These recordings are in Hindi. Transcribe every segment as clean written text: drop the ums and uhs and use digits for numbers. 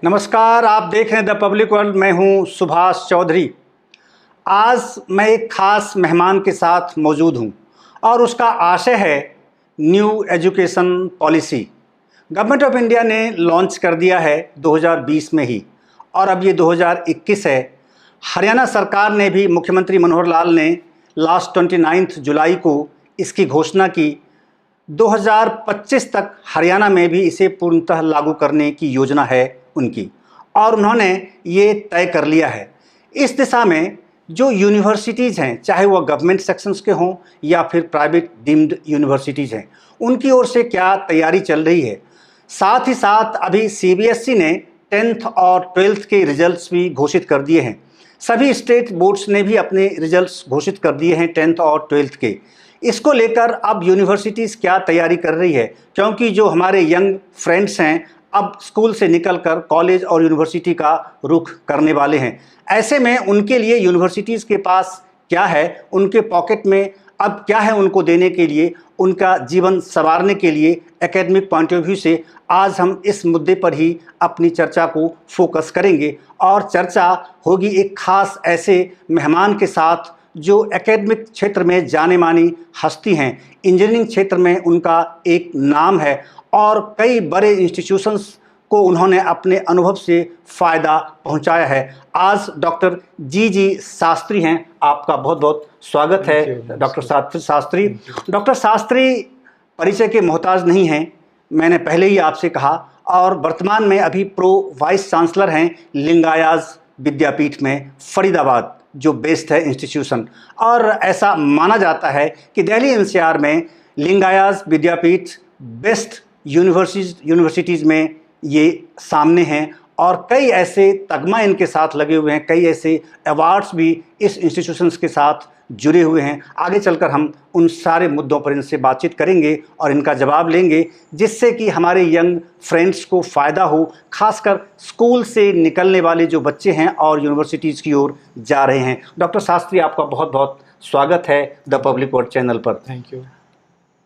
नमस्कार, आप देख रहे हैं द पब्लिक वर्ल्ड। मैं हूं सुभाष चौधरी। आज मैं एक खास मेहमान के साथ मौजूद हूं और उसका आशय है new education policy. Government of India ने लॉन्च कर दिया है 2020 में ही और अब ये 2021 है। हरियाणा सरकार ने भी, मुख्यमंत्री मनोहर लाल ने लास्ट 29 जुलाई को इसकी घोषणा की। 2025 तक हरियाणा में भी इसे पूर्णतः लागू करने की योजना है उनकी, और उन्होंने ये तय कर लिया है। इस दिशा में जो यूनिवर्सिटीज़ हैं, चाहे वह गवर्नमेंट सेक्शंस के हों या फिर प्राइवेट डीम्ड यूनिवर्सिटीज़ हैं, उनकी ओर से क्या तैयारी चल रही है। साथ ही साथ अभी सीबीएसई ने 10th और 12th के रिजल्ट्स भी घोषित कर दिए हैं। सभी स्टेट बोर्ड्स ने भी अपने रिजल्ट्स घोषित कर दिए हैं 10th और 12th के। इसको लेकर अब यूनिवर्सिटीज़ क्या तैयारी कर रही है, क्योंकि जो हमारे यंग फ्रेंड्स हैं अब स्कूल से निकलकर कॉलेज और यूनिवर्सिटी का रुख करने वाले हैं। ऐसे में उनके लिए यूनिवर्सिटीज़ के पास क्या है, उनके पॉकेट में अब क्या है उनको देने के लिए, उनका जीवन संवारने के लिए एकेडमिक पॉइंट ऑफ व्यू से आज हम इस मुद्दे पर ही अपनी चर्चा को फोकस करेंगे। और चर्चा होगी एक खास ऐसे मेहमान के साथ जो एकेडमिक क्षेत्र में जाने मानी हस्ती हैं। इंजीनियरिंग क्षेत्र में उनका एक नाम है और कई बड़े इंस्टीट्यूशंस को उन्होंने अपने अनुभव से फ़ायदा पहुंचाया है। आज डॉक्टर जी शास्त्री हैं। आपका बहुत बहुत स्वागत है डॉक्टर शास्त्री। डॉक्टर शास्त्री परिचय के मोहताज नहीं हैं, मैंने पहले ही आपसे कहा, और वर्तमान में अभी प्रो वाइस चांसलर हैं लिंगायत विद्यापीठ में, फरीदाबाद, जो बेस्ड है इंस्टीट्यूशन। और ऐसा माना जाता है कि दिल्ली एनसीआर में लिंगायत विद्यापीठ बेस्ट यूनिवर्सिटीज़ में ये सामने हैं और कई ऐसे तगमा इनके साथ लगे हुए हैं, कई ऐसे अवार्ड्स भी इस इंस्टीट्यूशंस के साथ जुड़े हुए हैं। आगे चलकर हम उन सारे मुद्दों पर इनसे बातचीत करेंगे और इनका जवाब लेंगे, जिससे कि हमारे यंग फ्रेंड्स को फ़ायदा हो, खासकर स्कूल से निकलने वाले जो बच्चे हैं और यूनिवर्सिटीज़ की ओर जा रहे हैं। डॉक्टर शास्त्री, आपका बहुत बहुत स्वागत है द पब्लिक वर्ल्ड चैनल पर। Thank you.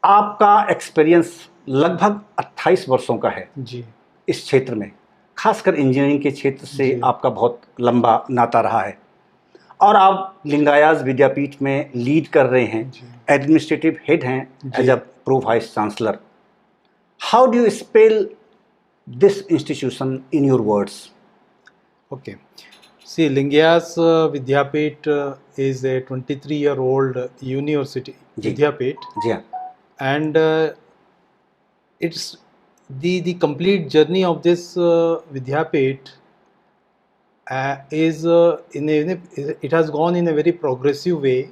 आपका एक्सपीरियंस लगभग 28 वर्षों का है जी। इस क्षेत्र में, खासकर इंजीनियरिंग के क्षेत्र से आपका बहुत लंबा नाता रहा है और आप लिंगायत विद्यापीठ में लीड कर रहे हैं, एडमिनिस्ट्रेटिव हेड हैं as a pro vice chancellor. How do you spell this institution in your words? Okay. See, Lingaya's Vidyapit is a 23-year-old university, Vidyapit. जी हाँ। And it's the complete journey of this Vidyapit is it has gone in a very progressive way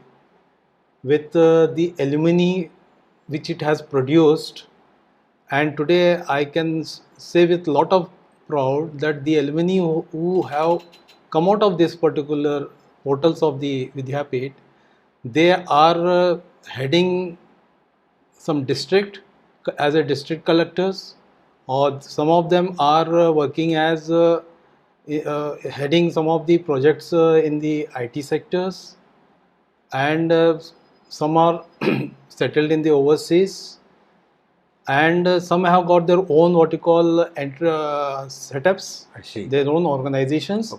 with the alumni which it has produced. And today I can say with lot of proud that the alumni who have come out of this particular portals of the Vidyapit, they are heading some district as a district collectors, or some of them are working as heading some of the projects in the IT sectors, and some are settled in the overseas, and some have got their own what you call setups, their own organizations,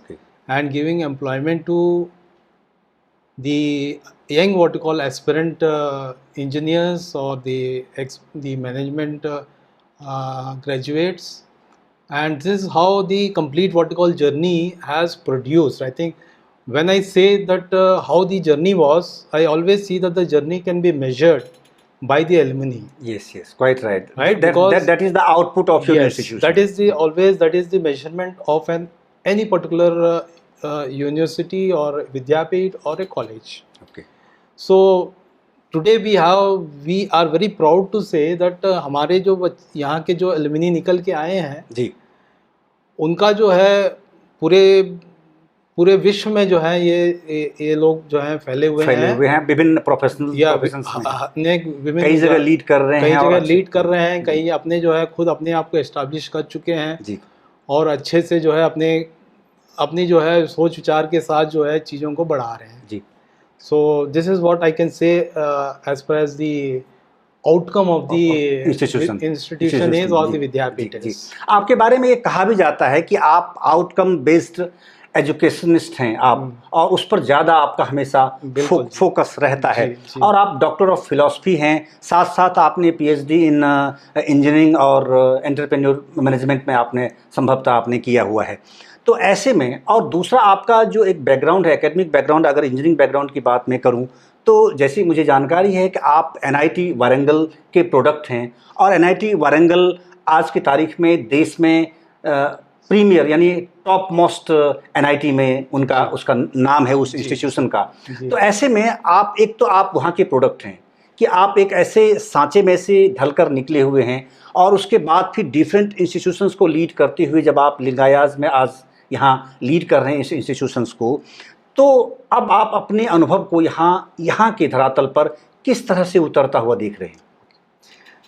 and giving employment to the young what you call aspirant engineers or the management graduates. And this is how the complete what you call journey has produced. I think when I say that how the journey was, I always see that the journey can be measured by the alumni. Yes, quite right. Right, that is the output of your institution. That is the measurement of any particular university or Vidyapit or a college. Okay. So today we are very proud to say that हमारे जो यहाँ के जो alumni निकल के आए हैं जी, उनका जो है पूरे विश्व में जो है ये लोग जो हैं फैले हुए हैं विभिन्न प्रोफेशनल्स में, कई जगह लीड कर रहे हैं, कई अपने जो है खुद अपने आप को एस्टैब्लिश कर चुके हैं जी, और अच्छे से जो है अपनी जो है सोच विचार के साथ जो है चीज़ों को बढ़ा रहे हैं जी। So this is what I can say as far as the outcome of the institution institution is or the जी, Vidyapit जी। is. आपके बारे में ये कहा भी जाता है कि आप आउटकम बेस्ड एजुकेशनिस्ट हैं आप, और उस पर ज़्यादा आपका हमेशा बिल्कुल जी। फोकस रहता है। जी, जी। और आप डॉक्टर ऑफ फिलॉसफी हैं, साथ साथ आपने पीएचडी इन इंजीनियरिंग और एंटरप्रेन्योर मैनेजमेंट में आपने संभवतः आपने किया हुआ है। तो ऐसे में, और दूसरा आपका जो एक बैकग्राउंड है, एकेडमिक बैकग्राउंड, अगर इंजीनियरिंग बैकग्राउंड की बात मैं करूं तो जैसी मुझे जानकारी है कि आप एनआईटी वारंगल के प्रोडक्ट हैं, और एनआईटी वारंगल आज की तारीख में देश में प्रीमियर यानी टॉप मोस्ट एनआईटी में उनका उसका नाम है उस इंस्टीट्यूशन का। तो ऐसे में आप, एक तो आप वहाँ के प्रोडक्ट हैं कि आप एक ऐसे सांचे में से ढलकर निकले हुए हैं, और उसके बाद फिर डिफरेंट इंस्टीट्यूशंस को लीड करते हुए जब आप लिंगायाज में आज यहाँ लीड कर रहे हैं इस इंस्टीट्यूशंस को, तो अब आप अपने अनुभव को यहाँ के धरातल पर किस तरह से उतरता हुआ देख रहे हैं?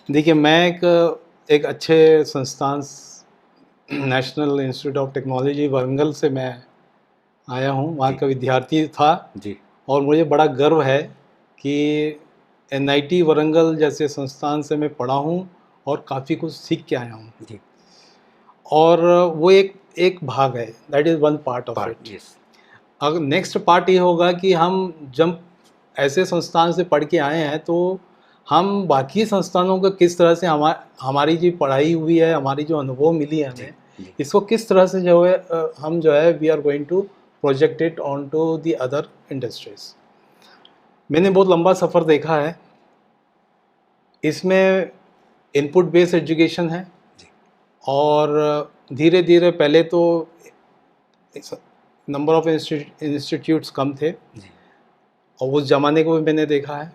देखिए, मैं एक अच्छे संस्थान national institute of technology Warangal से मैं आया हूँ, वहाँ का विद्यार्थी था जी। और मुझे बड़ा गर्व है कि एनआईटी वारंगल जैसे संस्थान से मैं पढ़ा हूँ और काफ़ी कुछ सीख के आया हूँ जी। और वो एक भाग है, that is one part of it. अगर नेक्स्ट पार्ट ये होगा कि हम जब ऐसे संस्थान से पढ़ के आए हैं तो हम बाकी संस्थानों को किस तरह से हमारी जो पढ़ाई हुई है, हमारी जो अनुभव मिली है हमें, इसको किस तरह से जो है हम जो है we are going to project it on to the other industries. मैंने बहुत लंबा सफ़र देखा है, इसमें इनपुट बेस्ड एजुकेशन है और धीरे धीरे पहले तो नंबर ऑफ इंस्टीट्यूट्स कम थे और उस ज़माने को भी मैंने देखा है।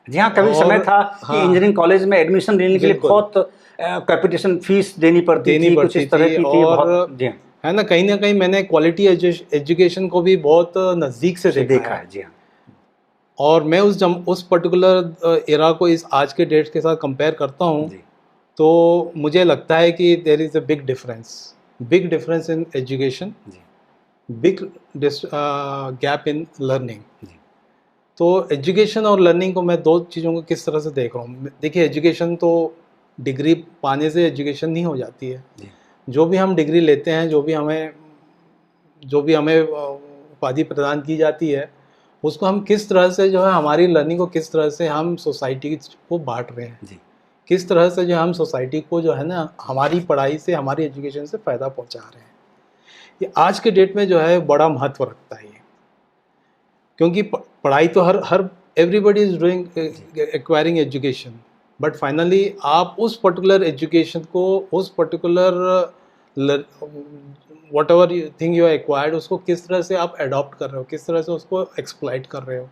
जी हाँ, कभी समय था कि इंजीनियरिंग कॉलेज में एडमिशन लेने के लिए बहुत कैपिटेशन फीस देनी पड़ती थी, कुछ इस तरह की थी, और जी है ना कहीं मैंने क्वालिटी एजुकेशन को भी बहुत नज़दीक से देखा है। जी हाँ। और मैं उस पर्टिकुलर एरा को इस आज के डेट के साथ कंपेयर करता हूँ तो मुझे लगता है कि there is a big difference in education, big gap in learning. तो एजुकेशन और लर्निंग को मैं दो चीज़ों को किस तरह से देख रहा हूँ। देखिए, एजुकेशन तो डिग्री पाने से एजुकेशन नहीं हो जाती है। जो भी हम डिग्री लेते हैं, जो भी हमें उपाधि प्रदान की जाती है, उसको हम किस तरह से जो है हमारी लर्निंग को किस तरह से हम सोसाइटी को बांट रहे हैं, किस तरह से जो हम सोसाइटी को जो है ना हमारी पढ़ाई से, हमारी एजुकेशन से फ़ायदा पहुँचा रहे हैं, ये आज के डेट में जो है बड़ा महत्व रखता है। क्योंकि पढ़ाई तो हर everybody is doing acquiring education, but finally आप उस पर्टिकुलर एजुकेशन को, उस particular whatever thing you acquired, उसको किस तरह से आप अडॉप्ट कर रहे हो, किस तरह से उसको एक्सप्लॉइट कर रहे हो,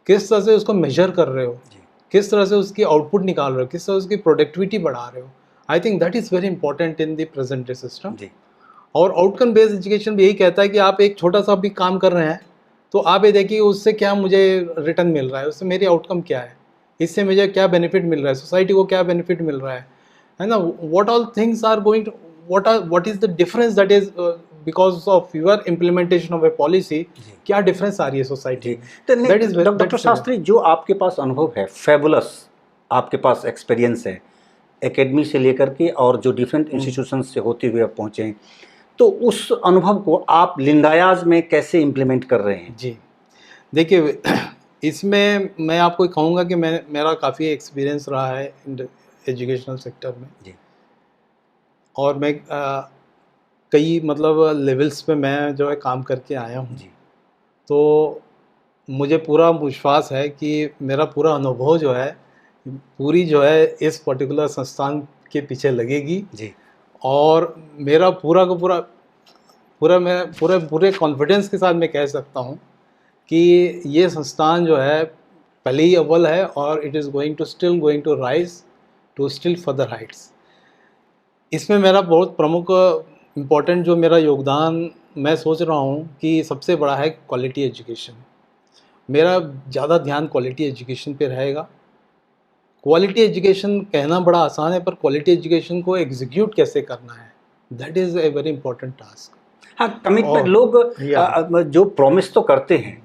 किस तरह से उसको मेजर कर रहे हो, किस तरह से उसकी आउटपुट निकाल रहे हो, किस तरह से उसकी प्रोडक्टिविटी बढ़ा रहे हो। I think that is very important in the present day system. और आउटकम बेस्ड एजुकेशन भी यही कहता है कि आप एक छोटा सा भी काम कर रहे हैं तो आप ये देखिए उससे क्या मुझे रिटर्न मिल रहा है, उससे मेरी आउटकम क्या है, इससे मुझे क्या बेनिफिट मिल रहा है, सोसाइटी को क्या बेनिफिट मिल रहा है ना। What all things are going to, what is the difference that is because of your implementation of a policy, क्या डिफरेंस आ रही है society. That is doctor Shastri, जो आपके पास अनुभव है, फेबुलस आपके पास एक्सपीरियंस है एकेडमी से लेकर के, और जो डिफरेंट इंस्टीट्यूशन से होते हुए आप पहुँचे हैं, तो उस अनुभव को आप लिंगायाज में कैसे इम्प्लीमेंट कर रहे हैं? जी देखिए, इसमें मैं आपको कहूँगा कि मेरा काफ़ी एक्सपीरियंस रहा है एजुकेशनल सेक्टर में जी। और मैं कई मतलब लेवल्स पे मैं जो है काम करके आया हूँ जी। तो मुझे पूरा विश्वास है कि मेरा पूरा अनुभव जो है पूरी जो है इस पर्टिकुलर संस्थान के पीछे लगेगी जी। और मेरा पूरे कॉन्फिडेंस के साथ मैं कह सकता हूँ कि ये संस्थान जो है पहले ही अव्वल है और it is going to rise to still further heights. इसमें मेरा बहुत प्रमुख इम्पोर्टेंट जो मेरा योगदान मैं सोच रहा हूँ कि सबसे बड़ा है क्वालिटी एजुकेशन। मेरा ज़्यादा ध्यान क्वालिटी एजुकेशन पे रहेगा। क्वालिटी एजुकेशन कहना बड़ा आसान है, पर क्वालिटी एजुकेशन को एग्जीक्यूट कैसे करना है, that is a very important task. हाँ, कमिटमेंट लोग जो प्रॉमिस तो करते हैं,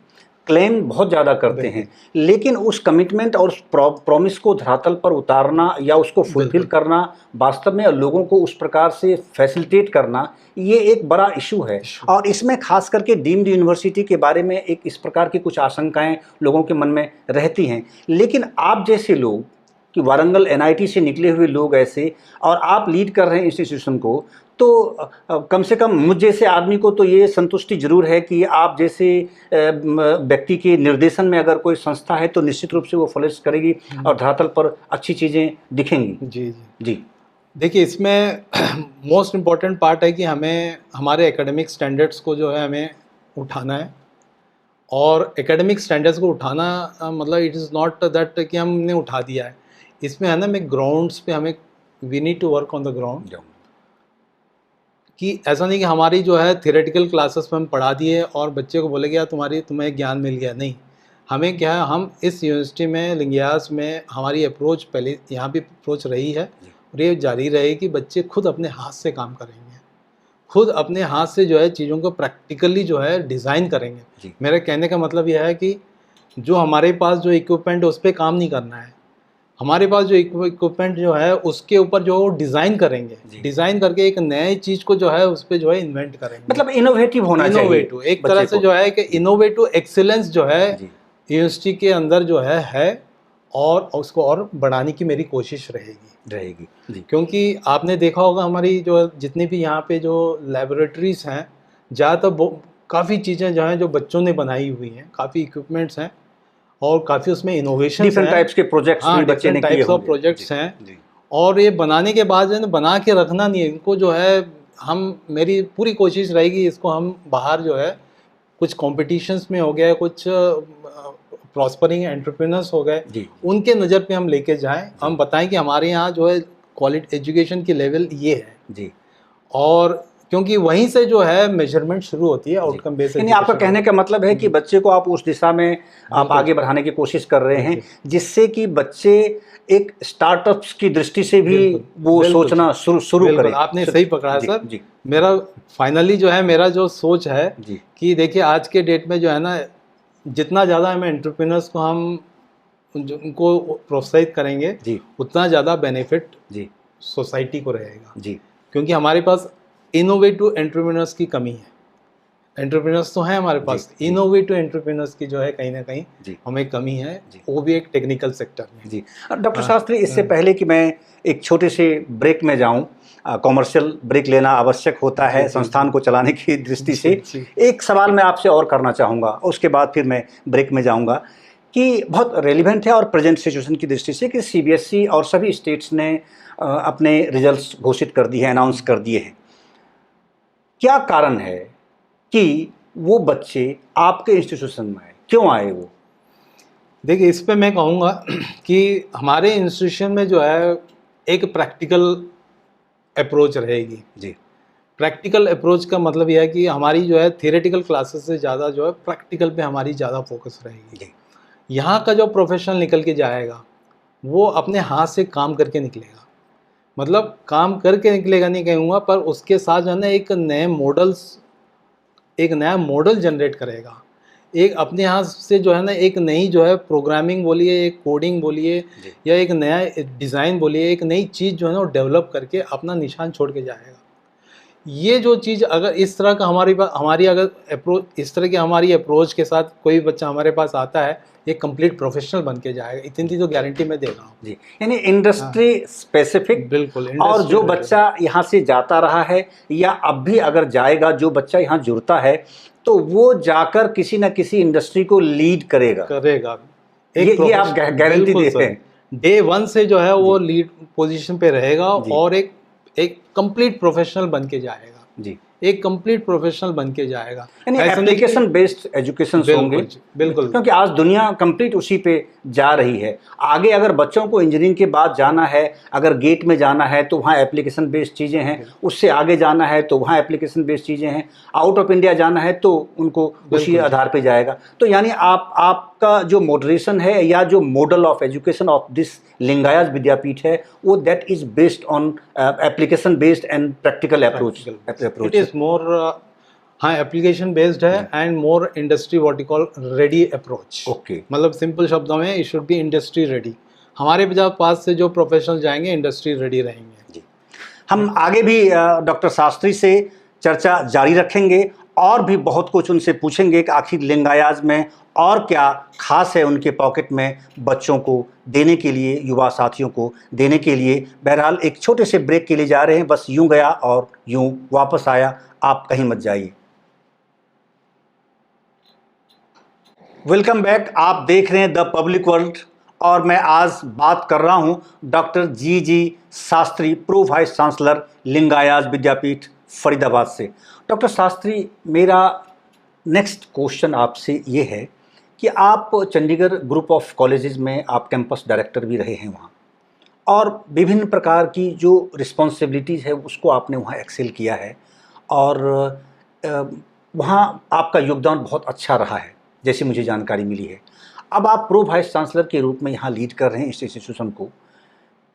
क्लेम बहुत ज़्यादा करते हैं, लेकिन उस कमिटमेंट और उस प्रॉमिस को धरातल पर उतारना या उसको फुलफिल करना, वास्तव में लोगों को उस प्रकार से फैसिलिटेट करना, ये एक बड़ा इशू है। और इसमें खास करके डीम्ड यूनिवर्सिटी के बारे में एक इस प्रकार की कुछ आशंकाएं लोगों के मन में रहती हैं। लेकिन आप जैसे लोग, कि वारंगल एनआईटी से निकले हुए लोग ऐसे, और आप लीड कर रहे हैं इंस्टीट्यूशन को, तो कम से कम मुझ जैसे आदमी को तो ये संतुष्टि जरूर है कि आप जैसे व्यक्ति के निर्देशन में अगर कोई संस्था है तो निश्चित रूप से वो फ्लरिश करेगी और धरातल पर अच्छी चीज़ें दिखेंगी। जी जी जी। देखिए, इसमें मोस्ट इम्पॉर्टेंट पार्ट है कि हमें हमारे एकेडमिक स्टैंडर्ड्स को जो है हमें उठाना है। और एकेडमिक स्टैंडर्ड्स को उठाना मतलब इट इज़ नॉट दैट कि हमने उठा दिया है। इसमें है ना, हमें ग्राउंड्स पे हमें we need to work on the ground, कि ऐसा नहीं कि हमारी जो है थियोरेटिकल क्लासेस में हम पढ़ा दिए और बच्चे को बोले गया तुम्हें ज्ञान मिल गया। नहीं, हमें क्या है, हम इस यूनिवर्सिटी में लिंगियास में हमारी अप्रोच पहले यहाँ भी अप्रोच रही है और ये जारी रहे कि बच्चे खुद अपने हाथ से काम करेंगे, खुद अपने हाथ से जो है चीज़ों को प्रैक्टिकली जो है डिज़ाइन करेंगे। मेरे कहने का मतलब यह है कि जो हमारे पास जो इक्विपमेंट है उस पर काम नहीं करना है, हमारे पास जो इक्विपमेंट जो है उसके ऊपर जो डिज़ाइन करेंगे, डिज़ाइन करके एक नए चीज़ को जो है उस पर जो है इन्वेंट करेंगे। मतलब इनोवेटिव होना चाहिए, इनोवेटिव एक तरह से जो है कि इनोवेटिव एक्सीलेंस जो है यूनिवर्सिटी के अंदर जो है और उसको और बढ़ाने की मेरी कोशिश रहेगी जी। क्योंकि आपने देखा होगा हमारी जो जितनी भी यहाँ पे जो लैबोरेटरीज हैं, ज़्यादातर काफ़ी चीज़ें जो हैं जो बच्चों ने बनाई हुई हैं, काफ़ी इक्विपमेंट्स हैं और काफ़ी उसमें इनोवेशन, डिफरेंट टाइप्स के प्रोजेक्ट्स भी बच्चे ने किए होंगे, प्रोजेक्ट्स हैं। और ये बनाने के बाद जो है बना के रखना नहीं है इनको, जो है मेरी पूरी कोशिश रहेगी इसको हम बाहर जो है कुछ कॉम्पिटिशन्स में हो गया, कुछ प्रॉस्परिंग एंटरप्रेन्योर्स हो गए, उनके नज़र पे हम लेके जाएं, हम बताएं कि हमारे यहाँ जो है क्वालिटी एजुकेशन की लेवल ये है जी। और क्योंकि वहीं से जो है मेजरमेंट शुरू होती है, आउटकम बेस्ड। यानी आपका कहने का मतलब है कि बच्चे को आप उस दिशा में आप आगे बढ़ाने की कोशिश कर रहे हैं, जिससे कि बच्चे एक स्टार्टअप्स की दृष्टि से भी वो सोचना शुरू करें। आपने सही पकड़ा सर जी। मेरा फाइनली जो है मेरा जो सोच है कि देखिए आज के डेट में जो है ना, जितना ज़्यादा हमें एंटरप्रेन्योर्स को हम उनको प्रोत्साहित करेंगे जी, उतना ज़्यादा बेनिफिट जी सोसाइटी को रहेगा जी। क्योंकि हमारे पास इनोवेटिव एंटरप्रेन्योर्स की कमी है। एंटरप्रेन्योर्स तो हैं हमारे पास, इनोवेटिव एंटरप्रेन्योर्स की जो है कहीं ना कहीं हमें कमी है, वो भी एक टेक्निकल सेक्टर में जी। डॉक्टर शास्त्री, इससे पहले कि मैं एक छोटे से ब्रेक में जाऊं, कॉमर्शियल ब्रेक लेना आवश्यक होता है संस्थान को चलाने की दृष्टि से, एक सवाल मैं आपसे और करना चाहूँगा, उसके बाद फिर मैं ब्रेक में जाऊँगा, कि बहुत रेलिवेंट है और प्रेजेंट सिचुएशन की दृष्टि से कि सीबीएसई और सभी स्टेट्स ने अपने रिजल्ट्स घोषित कर दिए हैं, अनाउंस कर दिए हैं। क्या कारण है कि वो बच्चे आपके इंस्टीट्यूशन में आए, क्यों आए वो? देखिए, इस पे मैं कहूँगा कि हमारे इंस्टीट्यूशन में जो है एक प्रैक्टिकल अप्रोच रहेगी जी। प्रैक्टिकल अप्रोच का मतलब यह है कि हमारी जो है थियोरेटिकल क्लासेस से ज़्यादा जो है प्रैक्टिकल पे हमारी ज़्यादा फोकस रहेगी जी। यहाँ का जो प्रोफेशनल निकल के जाएगा वो अपने हाथ से काम करके निकलेगा, मतलब काम करके निकलेगा नहीं कहूँगा, पर उसके साथ जो है ना एक नया मॉडल जनरेट करेगा, एक अपने हाथ से जो है ना एक नई जो है प्रोग्रामिंग बोलिए, एक कोडिंग बोलिए, या एक नया डिज़ाइन बोलिए, एक नई चीज़ जो है ना वो डेवलप करके अपना निशान छोड़ के जाएगा। ये जो चीज़ अगर इस तरह का हमारी अगर अप्रोच, इस तरह की हमारी अप्रोच के साथ कोई बच्चा हमारे पास आता है, ये कंप्लीट प्रोफेशनल बन के जाएगा, इतनी तो गारंटी मैं दे रहा हूँ जी। यानी इंडस्ट्री स्पेसिफिक, बिल्कुल। और जो बच्चा यहाँ से जाता रहा है या अब भी अगर जाएगा, जो बच्चा यहाँ जुड़ता है तो वो जाकर किसी न किसी इंडस्ट्री को लीड करेगा। ये आप गारंटी देते हैं? डे 1 से जो है वो लीड पोजीशन पे रहेगा और एक कंप्लीट प्रोफेशनल बन के जाएगा जी, एक कंप्लीट प्रोफेशनल बन के जाएगा। यानी एप्लीकेशन बेस्ड एजुकेशन होंगे, बिल्कुल, क्योंकि आज दुनिया कंप्लीट उसी पे जा रही है। आगे अगर बच्चों को इंजीनियरिंग के बाद जाना है, अगर गेट में जाना है तो वहाँ एप्लीकेशन बेस्ड चीज़ें हैं, उससे आगे जाना है तो वहाँ एप्लीकेशन बेस्ड चीज़ें हैं, आउट ऑफ इंडिया जाना है तो उनको उसी आधार पे जाएगा। तो यानी आपका जो मॉडरेशन है या जो model of education of this Lingayat Vidyapith है, वो that is based on application based and practical approach. It is more, हाँ, एप्लीकेशन बेस्ड है and more industry what you call ready approach. Okay. मतलब सिंपल शब्दों में it should be industry ready. हमारे पास से जो प्रोफेशनल जाएंगे इंडस्ट्री रेडी रहेंगे। जी, हम आगे भी डॉक्टर शास्त्री से चर्चा जारी रखेंगे और भी बहुत कुछ उनसे पूछेंगे कि आखिर लिंगायाज में और क्या खास है उनके पॉकेट में बच्चों को देने के लिए, युवा साथियों को देने के लिए। बहरहाल एक छोटे से ब्रेक के लिए जा रहे हैं, बस यूं गया और यूं वापस आया, आप कहीं मत जाइए। वेलकम बैक, आप देख रहे हैं द पब्लिक वर्ल्ड और मैं आज बात कर रहा हूं doctor G Shastri, pro vice chancellor Lingayas विद्यापीठ फरीदाबाद से। डॉक्टर शास्त्री, मेरा नेक्स्ट क्वेश्चन आपसे ये है कि आप चंडीगढ़ ग्रुप ऑफ कॉलेजेस में आप कैंपस डायरेक्टर भी रहे हैं वहाँ, और विभिन्न प्रकार की जो रिस्पॉन्सिबिलिटीज़ है उसको आपने वहाँ एक्सेल किया है और वहाँ आपका योगदान बहुत अच्छा रहा है जैसी मुझे जानकारी मिली है। अब आप प्रो वाइस चांसलर के रूप में यहाँ लीड कर रहे हैं इस इंस्टीट्यूशन को,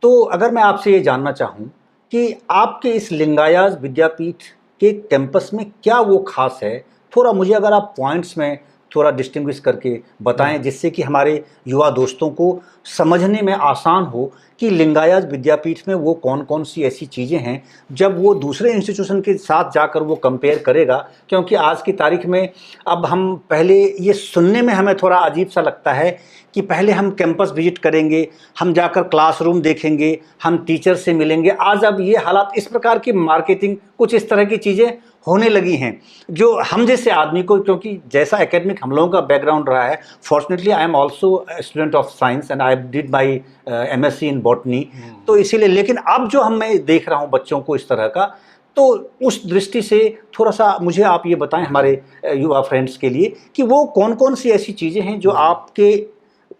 तो अगर मैं आपसे ये जानना चाहूँ कि आपके इस लिंगायाज विद्यापीठ के कैंपस में क्या वो खास है, थोड़ा मुझे अगर आप पॉइंट्स में थोड़ा डिस्टिंग्विश करके बताएं जिससे कि हमारे युवा दोस्तों को समझने में आसान हो कि लिंगायाज विद्यापीठ में वो कौन कौन सी ऐसी चीज़ें हैं जब वो दूसरे इंस्टीट्यूशन के साथ जाकर वो कंपेयर करेगा। क्योंकि आज की तारीख में अब हम पहले ये सुनने में हमें थोड़ा अजीब सा लगता है कि पहले हम कैंपस विजिट करेंगे, हम जाकर क्लासरूम देखेंगे, हम टीचर से मिलेंगे। आज अब ये हालात, इस प्रकार की मार्केटिंग, कुछ इस तरह की चीज़ें होने लगी हैं जो हम जैसे आदमी को, क्योंकि जैसा एकेडमिक हम लोगों का बैकग्राउंड रहा है, fortunately I am also student of science and I did my MSc in botany, तो इसीलिए, लेकिन अब जो मैं देख रहा हूँ बच्चों को इस तरह का, तो उस दृष्टि से थोड़ा सा मुझे आप ये बताएं हमारे युवा फ्रेंड्स के लिए कि वो कौन कौन सी ऐसी चीज़ें हैं जो आपके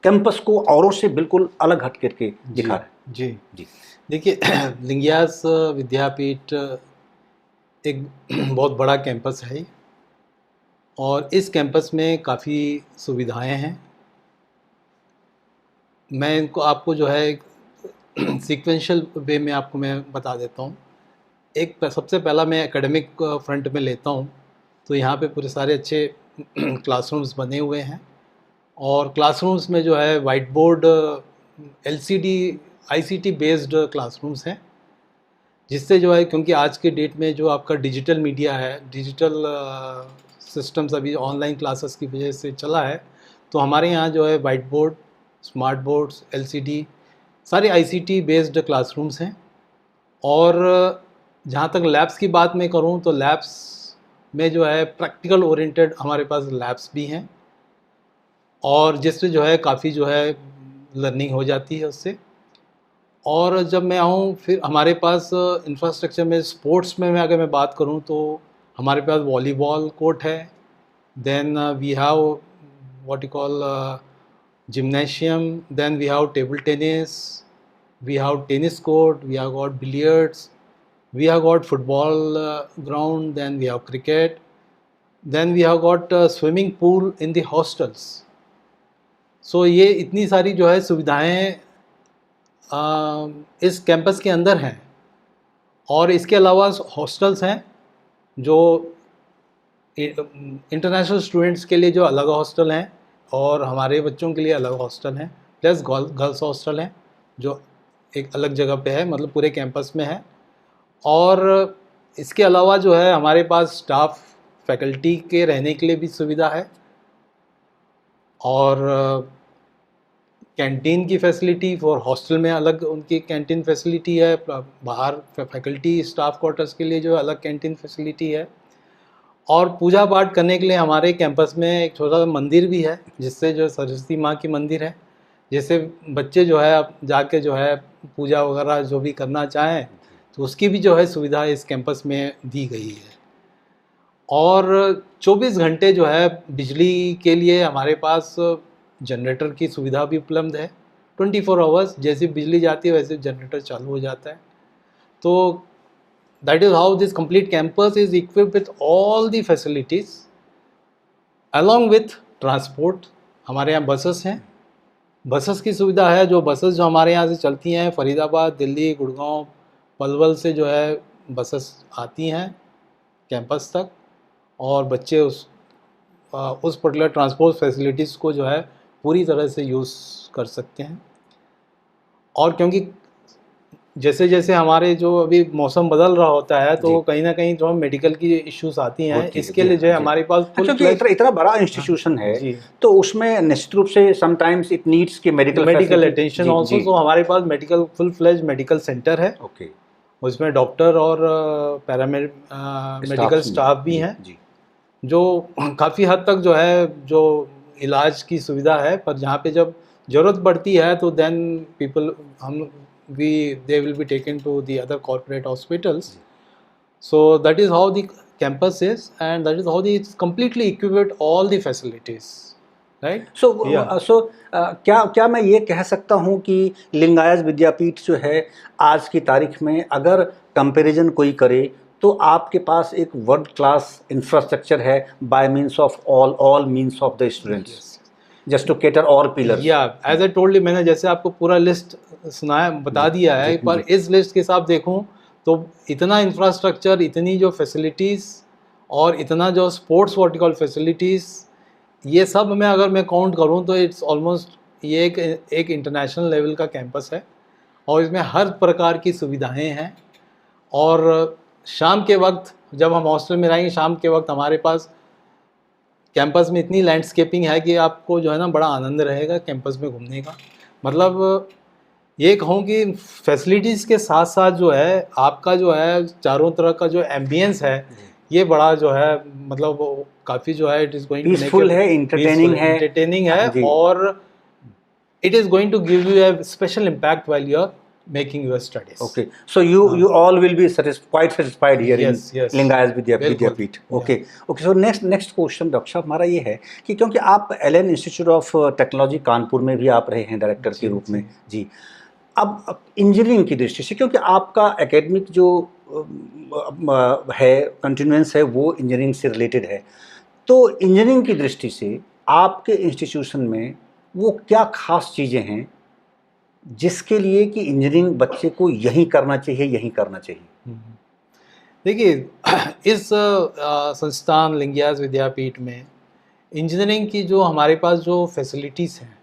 कैंपस को औरों से बिल्कुल अलग हट करके दिखा रहे हैं। जी जी, देखिए लिंगायाज विद्यापीठ एक बहुत बड़ा कैंपस है और इस कैंपस में काफ़ी सुविधाएं हैं। मैं इनको आपको जो है सीक्वेंशियल वे में आपको मैं बता देता हूँ। सबसे पहला मैं एकेडमिक फ्रंट में लेता हूँ, तो यहाँ पे पूरे सारे अच्छे क्लासरूम्स बने हुए हैं और क्लासरूम्स में जो है white board, LCD, ICT based classrooms हैं, जिससे जो है, क्योंकि आज के डेट में जो आपका डिजिटल मीडिया है, डिजिटल सिस्टम्स अभी ऑनलाइन क्लासेस की वजह से चला है, तो हमारे यहाँ जो है white board, smart boards, LCD, सारे आईसीटी बेस्ड क्लासरूम्स हैं। और जहाँ तक लैब्स की बात मैं करूँ तो लैब्स में जो है प्रैक्टिकल ओरिएंटेड हमारे पास लैब्स भी हैं और जिससे जो है काफ़ी जो है लर्निंग हो जाती है उससे। और जब मैं आऊँ फिर हमारे पास इंफ्रास्ट्रक्चर में, स्पोर्ट्स में अगर मैं बात करूँ तो हमारे पास वॉलीबॉल कोर्ट है, then we have what you call gymnasium, then we have table tennis, we have tennis court, we have got billiards, we have got football ground, then we have cricket, then we have got swimming pool in the hostels. So ये इतनी सारी जो है सुविधाएं इस कैंपस के अंदर हैं। और इसके अलावा हॉस्टल्स हैं जो इंटरनेशनल स्टूडेंट्स के लिए जो अलग हॉस्टल हैं और हमारे बच्चों के लिए अलग हॉस्टल हैं, प्लस गर्ल्स हॉस्टल हैं जो एक अलग जगह पे है, मतलब पूरे कैंपस में है। और इसके अलावा जो है हमारे पास स्टाफ, फैकल्टी के रहने के लिए भी सुविधा है और कैंटीन की फैसिलिटी फॉर हॉस्टल में अलग उनकी कैंटीन फैसिलिटी है, बाहर फैकल्टी स्टाफ क्वार्टर्स के लिए जो अलग कैंटीन फैसिलिटी है। और पूजा पाठ करने के लिए हमारे कैंपस में एक छोटा सा मंदिर भी है, जिससे जो सरस्वती माँ की मंदिर है, जिससे बच्चे जो है अब जाके जो है पूजा वगैरह जो भी करना चाहें तो उसकी भी जो है सुविधा इस कैंपस में दी गई है। और 24 घंटे जो है बिजली के लिए हमारे पास जनरेटर की सुविधा भी उपलब्ध है। 24 आवर्स जैसे बिजली जाती है वैसे जनरेटर चालू हो जाता है। तो that is how this complete campus is equipped with all the facilities along with transport. हमारे यहाँ बसेस हैं, बसेस की सुविधा है। जो बसेस जो हमारे यहाँ से चलती हैं फरीदाबाद, दिल्ली, गुड़गांव, पलवल से जो है बसेस आती हैं कैंपस तक। और बच्चे उस पर्टिकुलर ट्रांसपोर्ट फैसिलिटीज़ को जो है पूरी तरह से यूज़ कर सकते हैं। और क्योंकि जैसे जैसे हमारे जो अभी मौसम बदल रहा होता है तो जी। कहीं ना कहीं जो मेडिकल की इश्यूज आती हैं, होती है, इसके जी लिए जो है हाँ, जी। हमारे पास हाँ, फुल क्योंकि फ्लैज इतना बड़ा इंस्टीट्यूशन है, जी तो उसमें निश्चित रूप से समटाइम्स इट नीड्स की मेडिकल मेडिकल फैसिलिटी। अटेंशन जी, ऑल्सो। जी। तो हमारे पास medical full fledged medical centre है, ओके। उसमें डॉक्टर और मेडिकल स्टाफ्स में। स्टाफ भी जी, हैं, जी। जो काफ़ी हद तक जो है जो इलाज की सुविधा है। पर जहाँ पे जब ज़रूरत पड़ती है तो देन पीपल हम we they will be taken to the other corporate hospitals. So that is how the campus is, and that is how the it's completely equipped with all the facilities, right? So Yeah. क्या क्या मैं ये कह सकता हूँ कि लिंगायत विद्यापीठ जो है आज की तारीख में अगर कंपैरिजन कोई करे तो आपके पास एक वर्ल्ड क्लास इंफ्रास्ट्रक्चर है by means of all means of the students just to cater all pillars. या एज आई टोल्ड यू, मैंने जैसे आपको पूरा लिस्ट सुनाया बता दिया है, जी, पर जी। इस लिस्ट के हिसाब देखूं तो इतना इंफ्रास्ट्रक्चर, इतनी जो फैसिलिटीज़ और इतना जो स्पोर्ट्स वर्टिकल फैसिलिटीज़, ये सब में अगर मैं काउंट करूं तो इट्स ऑलमोस्ट ये एक इंटरनेशनल लेवल का कैंपस है। और इसमें हर प्रकार की सुविधाएं हैं। और शाम के वक्त जब हम हॉस्टल में रहेंगे, शाम के वक्त हमारे पास कैंपस में इतनी लैंडस्केपिंग है कि आपको जो है ना बड़ा आनंद रहेगा कैंपस में घूमने का। मतलब ये कहूँ कि फैसिलिटीज़ के साथ साथ जो है आपका जो है चारों तरह का जो एम्बियंस है, ये बड़ा जो है मतलब काफ़ी जो है it is going to peaceful है, एंटरटेनिंग है जी। और it is going to give you a special impact while you are making your studies. Okay, so you all will be quite satisfied here Yes, in yes. Lingayat बिल्कुल, Vidyapith. Okay okay, so next question doctor साहब हमारा ये है कि क्योंकि आप Allen institute of technology Kanpur में भी आप रहे हैं डायरेक्टर के रूप में जी। अब इंजीनियरिंग की दृष्टि से, क्योंकि आपका एकेडमिक जो है कंटिन्यूएंस है वो इंजीनियरिंग से रिलेटेड है, तो इंजीनियरिंग की दृष्टि से आपके इंस्टीट्यूशन में वो क्या खास चीज़ें हैं जिसके लिए कि इंजीनियरिंग बच्चे को यही करना चाहिए, यही करना चाहिए? देखिए इस संस्थान लिंगायत विद्यापीठ में इंजीनियरिंग की जो हमारे पास जो फैसिलिटीज़ हैं,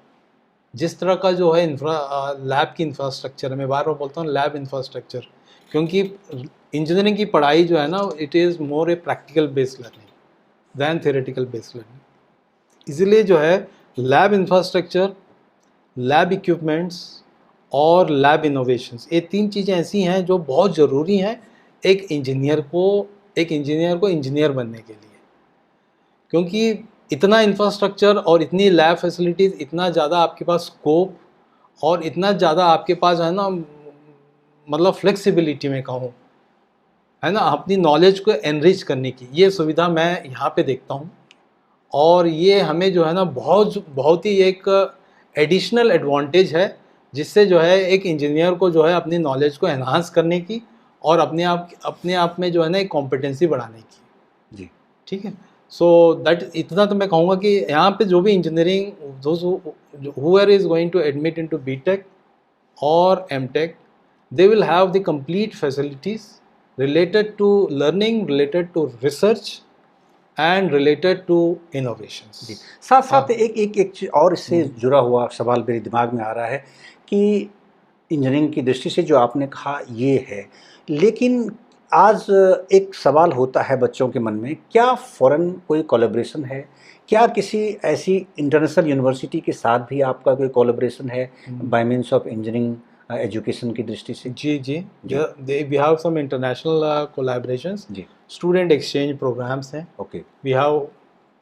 जिस तरह का जो है लैब की इंफ्रास्ट्रक्चर, मैं बार बार बोलता हूँ लैब इंफ्रास्ट्रक्चर, क्योंकि इंजीनियरिंग की पढ़ाई जो है ना it is more a practical based learning than theoretical based learning. इसीलिए जो है लैब इंफ्रास्ट्रक्चर, लैब इक्विपमेंट्स और लैब इनोवेशंस, ये तीन चीज़ें ऐसी हैं जो बहुत ज़रूरी हैं एक इंजीनियर को इंजीनियर बनने के लिए। क्योंकि इतना इंफ्रास्ट्रक्चर और इतनी लैब फैसिलिटीज़, इतना ज़्यादा आपके पास स्कोप और इतना ज़्यादा आपके पास है ना मतलब फ्लेक्सिबिलिटी में कहूँ, है ना, अपनी नॉलेज को एनरिच करने की ये सुविधा मैं यहाँ पे देखता हूँ। और ये हमें जो है ना बहुत ही एक एडिशनल एडवांटेज है, जिससे जो है एक इंजीनियर को जो है अपनी नॉलेज को एनहांस करने की और अपने आप में जो है ना एक कॉम्पिटेंसी बढ़ाने की जी। ठीक है। सो दैट इतना तो मैं कहूँगा कि यहाँ पे जो भी engineering whoever is going to admit into BTech or MTech, they will have the complete facilities related to learning, related to research and related to innovations. जी, साथ साथ एक चीज़ और इससे जुड़ा हुआ सवाल मेरे दिमाग में आ रहा है कि इंजीनियरिंग की दृष्टि से जो आपने कहा ये है, लेकिन आज एक सवाल होता है बच्चों के मन में, क्या फ़ॉरेन कोई कोलैबोरेशन है? क्या किसी ऐसी इंटरनेशनल यूनिवर्सिटी के साथ भी आपका कोई कोलैबोरेशन है by means of engineering education की दृष्टि से? जी we have some international collaborations, जी। स्टूडेंट एक्सचेंज प्रोग्राम्स हैं। ओके। वी हैव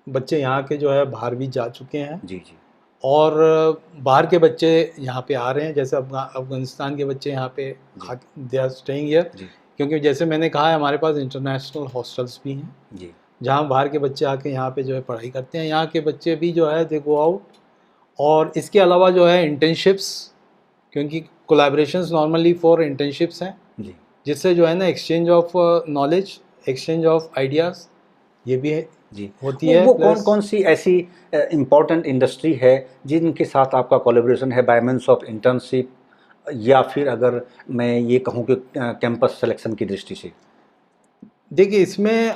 बच्चे यहाँ के जो है बाहर भी जा चुके हैं जी जी। और बाहर के बच्चे यहाँ पे आ रहे हैं, जैसे अफगानिस्तान के बच्चे यहाँ पे दे आर स्टेइंग हियर, क्योंकि जैसे मैंने कहा है हमारे पास इंटरनेशनल हॉस्टल्स भी हैं जी, जहाँ बाहर के बच्चे आके यहाँ पे जो है पढ़ाई करते हैं। यहाँ के बच्चे भी जो है दे गो आउट। और इसके अलावा जो है इंटर्नशिप्स, क्योंकि कोलैबोरेशंस नॉर्मली फॉर इंटर्नशिप्स हैं जी, जिससे जो है ना exchange of knowledge, exchange of ideas ये भी है जी होती है। वो कौन कौन सी ऐसी इम्पोर्टेंट इंडस्ट्री है जिनके साथ आपका कोलैबोरेशन है बाय मीन्स ऑफ इंटर्नशिप, या फिर अगर मैं ये कहूँ कि कैंपस सिलेक्शन की दृष्टि से? देखिए इसमें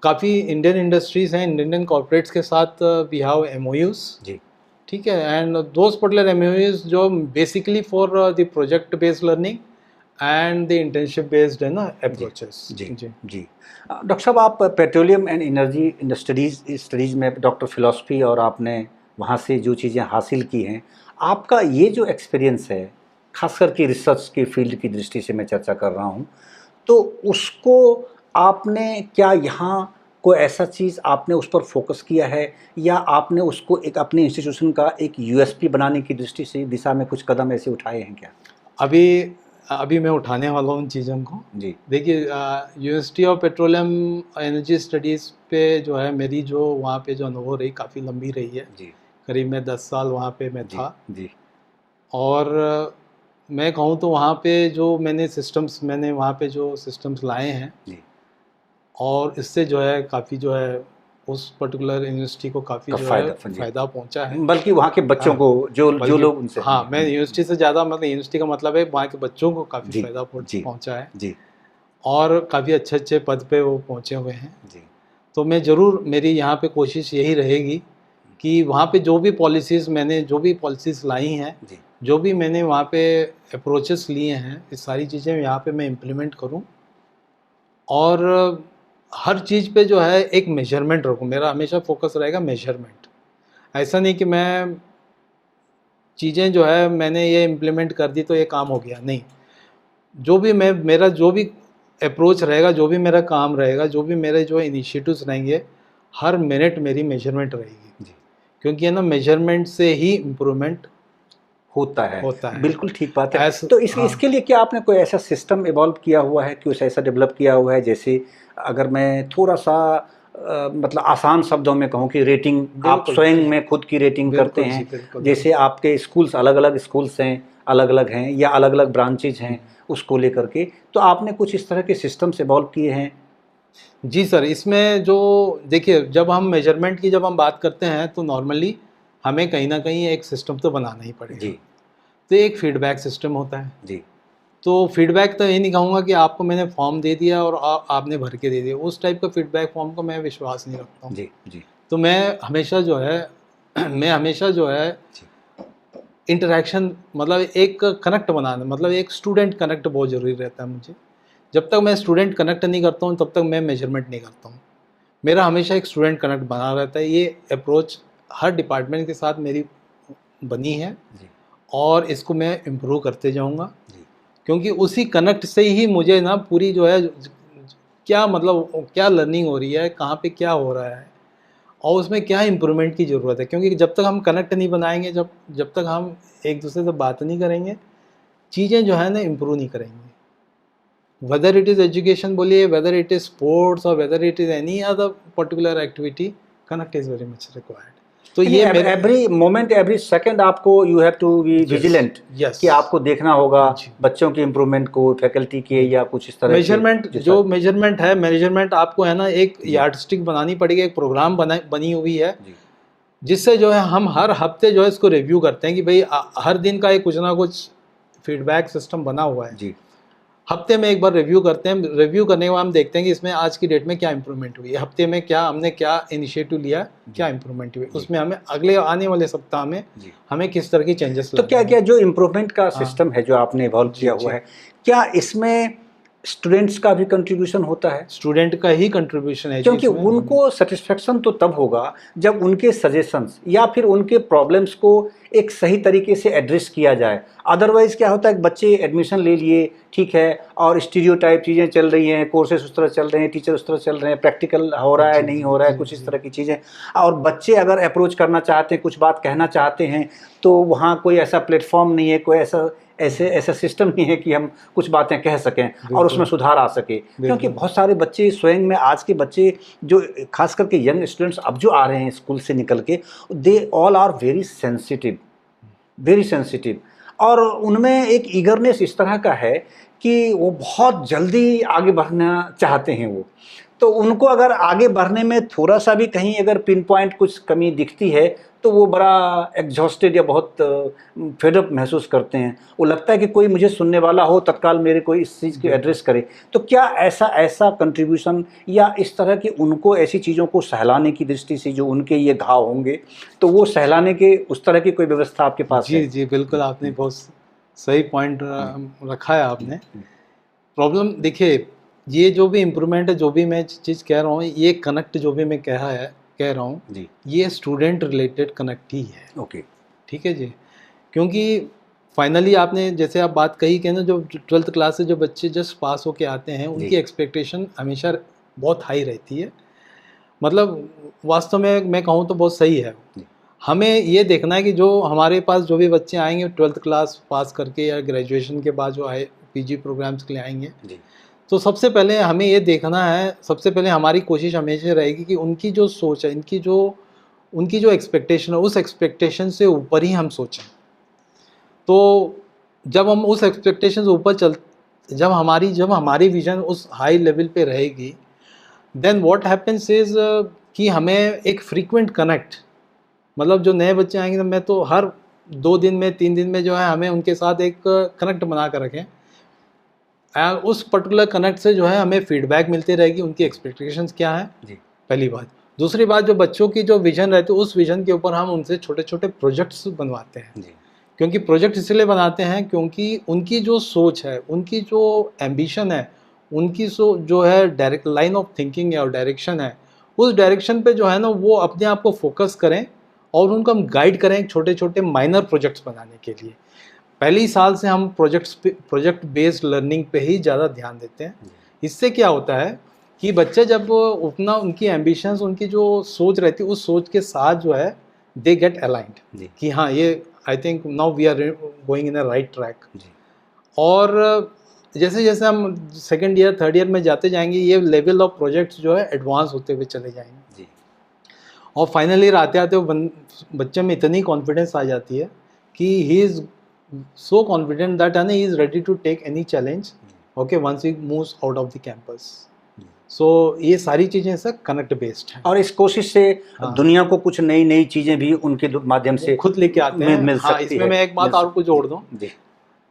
काफ़ी इंडियन इंडस्ट्रीज हैं, इंडियन कॉर्पोरेट्स के साथ वी हैव एमओयूज, जी ठीक है, एंड दोज पर्टिकुलर एमओयूज जो basically for the project based learning and the internship based है ना अप्रोचेस। जी जी। डॉक्टर साहब, आप पेट्रोलियम एंड एनर्जी स्टडीज़ में डॉक्टर फिलॉसफी, और आपने वहाँ से जो चीज़ें हासिल की हैं, आपका ये जो एक्सपीरियंस है, खास करके रिसर्च की फील्ड की दृष्टि से मैं चर्चा कर रहा हूँ, तो उसको आपने क्या यहाँ कोई ऐसा चीज़ आपने उस पर फोकस किया है, या आपने उसको एक अपने इंस्टीट्यूशन का एक यूएसपी बनाने की दृष्टि से दिशा में कुछ कदम ऐसे उठाए हैं क्या? अभी मैं उठाने वाला हूँ उन चीज़ों को। जी देखिए, university of petroleum energy studies पे जो है मेरी जो वहाँ पे जो अनुभव रही काफ़ी लंबी रही है। जी करीब मैं 10 साल वहाँ पे मैं था। जी और मैं कहूँ तो वहाँ पे जो मैंने वहाँ पे जो सिस्टम्स लाए हैं, जी, और इससे जो है काफ़ी जो है उस पर्टिकुलर यूनिवर्सिटी को काफ़ी का जो फायदा है फ़ायदा पहुँचा है। बल्कि वहाँ के बच्चों हाँ, को जो बल्कि लोग उनसे, हाँ, मैं यूनिवर्सिटी से ज़्यादा मतलब यूनिवर्सिटी का मतलब है वहाँ के बच्चों को काफ़ी जी फ़ायदा जी पहुँचा है, जी और काफ़ी अच्छे पद पे वो पहुँचे हुए हैं। जी तो मैं ज़रूर, मेरी यहाँ पे कोशिश यही रहेगी कि वहाँ पे जो भी पॉलिसीज़ लाई हैं, जी जो भी मैंने वहाँ पे अप्रोचेस लिए हैं, ये सारी चीज़ें यहाँ पे मैं इम्प्लीमेंट करूँ, और हर चीज़ पे जो है एक मेजरमेंट रखूँ। मेरा हमेशा फोकस रहेगा मेजरमेंट। ऐसा नहीं कि मैं चीज़ें जो है मैंने ये इम्प्लीमेंट कर दी तो ये काम हो गया, नहीं। मेरा जो भी अप्रोच रहेगा, जो भी मेरा काम रहेगा, जो भी मेरे जो इनिशिएटिव्स रहेंगे, हर मिनट मेरी मेजरमेंट रहेगी, जी, क्योंकि है ना, मेजरमेंट से ही इम्प्रूवमेंट होता है। होता है। बिल्कुल ठीक बात है। ऐसा, तो हाँ, इसके लिए क्या आपने कोई ऐसा सिस्टम इवॉल्व किया हुआ है, कुछ ऐसा डेवलप किया हुआ है? जैसे अगर मैं थोड़ा सा मतलब आसान शब्दों में कहूँ कि रेटिंग, आप बिल्कुल स्वयं में खुद की रेटिंग करते बिल्कुल जी, हैं। बिल्कुल जैसे आपके स्कूल्स अलग अलग स्कूल्स हैं, अलग अलग हैं, या अलग अलग ब्रांचेज हैं उसको लेकर के, तो आपने कुछ इस तरह के सिस्टम्स इवॉल्व किए हैं? जी सर। इसमें जो देखिए, जब हम बात करते हैं तो नॉर्मली हमें कहीं ना कहीं एक सिस्टम तो बनाना ही पड़ेगा। जी तो एक फीडबैक सिस्टम होता है। जी तो फीडबैक तो ये नहीं कहूँगा कि आपको मैंने फॉर्म दे दिया और आपने भर के दे दिया, उस टाइप का फीडबैक फॉर्म को मैं विश्वास नहीं रखता हूँ। जी जी तो मैं हमेशा जो है जी इंटरेक्शन, मतलब एक कनेक्ट बनाना, मतलब एक स्टूडेंट कनेक्ट बहुत ज़रूरी रहता है मुझे। जब तक मैं स्टूडेंट कनेक्ट नहीं करता हूँ तब तक मैं मेजरमेंट नहीं करता हूँ। मेरा हमेशा एक स्टूडेंट कनेक्ट बना रहता है। ये अप्रोच हर डिपार्टमेंट के साथ मेरी बनी है, जी और इसको मैं इम्प्रूव करते जाऊँगा, जी क्योंकि उसी कनेक्ट से ही मुझे ना पूरी जो है क्या मतलब क्या लर्निंग हो रही है, कहाँ पे क्या हो रहा है, और उसमें क्या इम्प्रूवमेंट की ज़रूरत है। क्योंकि जब तक हम कनेक्ट नहीं बनाएंगे, जब तक हम एक दूसरे से बात नहीं करेंगे, चीज़ें जो है ना इम्प्रूव नहीं करेंगी। वेदर इट इज़ एजुकेशन बोलिए, वेदर इट इज़ स्पोर्ट्स, और whether it is any other particular activity, connect is very much required. तो ये मेरे एवरी मोमेंट एवरी सेकंड आपको you have to be vigilant, yes, कि आपको देखना होगा जी। बच्चों के इम्प्रूवमेंट को, फैकल्टी के, या कुछ इस तरह मेजरमेंट, के जो मेजरमेंट आपको है ना एक जी यार्डस्टिक बनानी पड़ेगी, एक प्रोग्राम बनी हुई है, जी जिससे जो है हम हर हफ्ते जो है इसको रिव्यू करते हैं कि भाई हर दिन का एक कुछ ना कुछ फीडबैक सिस्टम बना हुआ है। जी हफ्ते में एक बार रिव्यू करते हैं। रिव्यू करने के बाद हम देखते हैं कि इसमें आज की डेट में क्या इंप्रूवमेंट हुई है, हफ्ते में हमने क्या इनिशिएटिव लिया, क्या इंप्रूवमेंट हुई, उसमें हमें अगले आने वाले सप्ताह में जी। हमें किस तरह की चेंजेस तो क्या क्या जो इम्प्रूवमेंट का हाँ। सिस्टम है जो आपने इवॉल्व जी, किया हुआ जी। है, क्या इसमें स्टूडेंट्स का भी कंट्रीब्यूशन होता है? स्टूडेंट का ही कंट्रीब्यूशन है जी क्योंकि इसमें। उनको सेटिस्फेक्शन तो तब होगा जब उनके सजेशंस या फिर उनके प्रॉब्लम्स को एक सही तरीके से एड्रेस किया जाए। अदरवाइज क्या होता है कि बच्चे एडमिशन ले लिए, ठीक है, और स्टीरियोटाइप चीज़ें चल रही हैं, कोर्सेज उस तरह चल रहे हैं, टीचर उस तरह चल रहे हैं, प्रैक्टिकल हो रहा है, नहीं हो रहा है, कुछ इस तरह की चीज़ें, और बच्चे अगर अप्रोच करना चाहते हैं, कुछ बात कहना चाहते हैं, तो वहाँ कोई ऐसा प्लेटफॉर्म नहीं है, कोई ऐसा सिस्टम नहीं है कि हम कुछ बातें कह सकें और उसमें सुधार आ सके। क्योंकि बहुत सारे बच्चे स्वयं में, आज के बच्चे जो खास करके यंग स्टूडेंट्स अब जो आ रहे हैं स्कूल से निकल के, they all are very sensitive, और उनमें एक ईगरनेस इस तरह का है कि वो बहुत जल्दी आगे बढ़ना चाहते हैं वो। तो उनको अगर आगे बढ़ने में थोड़ा सा भी कहीं अगर पिन पॉइंट कुछ कमी दिखती है तो तो वो बड़ा एग्जॉस्टेड या बहुत फेडअप महसूस करते हैं। वो लगता है कि कोई मुझे सुनने वाला हो, तत्काल मेरे कोई इस चीज़ को एड्रेस करे। तो क्या ऐसा कंट्रीब्यूशन या इस तरह की उनको ऐसी चीज़ों को सहलाने की दृष्टि से, जो उनके ये घाव होंगे, तो वो सहलाने के उस तरह की कोई व्यवस्था आपके पास है? जी बिल्कुल, आपने बहुत सही पॉइंट रखा है आपने। प्रॉब्लम देखिए, ये जो भी इम्प्रूवमेंट है, जो भी मैं चीज़ कह रहा हूँ, ये कनेक्ट जो भी मैं कह रहा हूँ जी, ये स्टूडेंट रिलेटेड कनेक्ट ही है। ओके, ठीक है जी, क्योंकि फाइनली आपने जैसे आप बात कही कि ना, जो 12th क्लास से जो बच्चे जस्ट पास होके आते हैं, उनकी एक्सपेक्टेशन हमेशा बहुत हाई रहती है। मतलब वास्तव में मैं कहूँ तो बहुत सही है। हमें ये देखना है कि जो हमारे पास जो भी बच्चे आएंगे 12th क्लास पास करके या ग्रेजुएशन के बाद जो आए पीजी प्रोग्राम्स के लिए आएंगे, तो सबसे पहले हमें ये देखना है, सबसे पहले हमारी कोशिश हमेशा रहेगी कि उनकी जो सोच है, उनकी जो एक्सपेक्टेशन है, उस एक्सपेक्टेशन से ऊपर ही हम सोचें। तो जब हम उस एक्सपेक्टेशन से ऊपर जब हमारी विजन उस हाई लेवल पे रहेगी, देन व्हाट हैपेंस इज कि हमें एक फ्रीक्वेंट कनेक्ट, मतलब जो नए बच्चे आएंगे, तो मैं तो हर 2 दिन में 3 दिन में जो है हमें उनके साथ एक कनेक्ट बना कर रखें। उस पर्टिकुलर कनेक्ट से जो है हमें फीडबैक मिलती रहेगी, उनकी एक्सपेक्टेशंस क्या है, पहली बात। दूसरी बात, जो बच्चों की जो विजन रहती है, उस विजन के ऊपर हम उनसे छोटे छोटे प्रोजेक्ट्स बनवाते हैं। क्योंकि प्रोजेक्ट इसलिए बनाते हैं क्योंकि उनकी जो सोच है, उनकी जो एम्बिशन है, उनकी जो है डायरेक्ट लाइन ऑफ थिंकिंग है और डायरेक्शन है, उस डायरेक्शन पे जो है ना, वो अपने आप को फोकस करें और उनको हम गाइड करें छोटे छोटे माइनर प्रोजेक्ट्स बनाने के लिए। पहली साल से हम प्रोजेक्ट बेस्ड लर्निंग पे ही ज़्यादा ध्यान देते हैं। इससे क्या होता है कि बच्चे जब उतना उनकी एम्बिशंस, उनकी जो सोच रहती है, उस सोच के साथ जो है दे गेट अलाइंड कि हाँ, ये I think now we are going in a right track. और जैसे जैसे हम सेकेंड ईयर थर्ड ईयर में जाते जाएंगे, ये लेवल ऑफ प्रोजेक्ट्स जो है एडवांस होते हुए चले जाएंगे। और फाइनल ईयर आते आते वो बच्चे में इतनी कॉन्फिडेंस आ जाती है कि he is so confident that he is ready to take any challenge, okay, once he moves out of the campus. So ये सारी चीज़ें सर कनेक्ट बेस्ड हैं, और इस कोशिश से दुनिया को कुछ नई नई चीज़ें भी उनके माध्यम से खुद लेके आते हैं। मिल हाँ, सकती इसमें है, मैं एक बात और को जोड़ दूँ जी,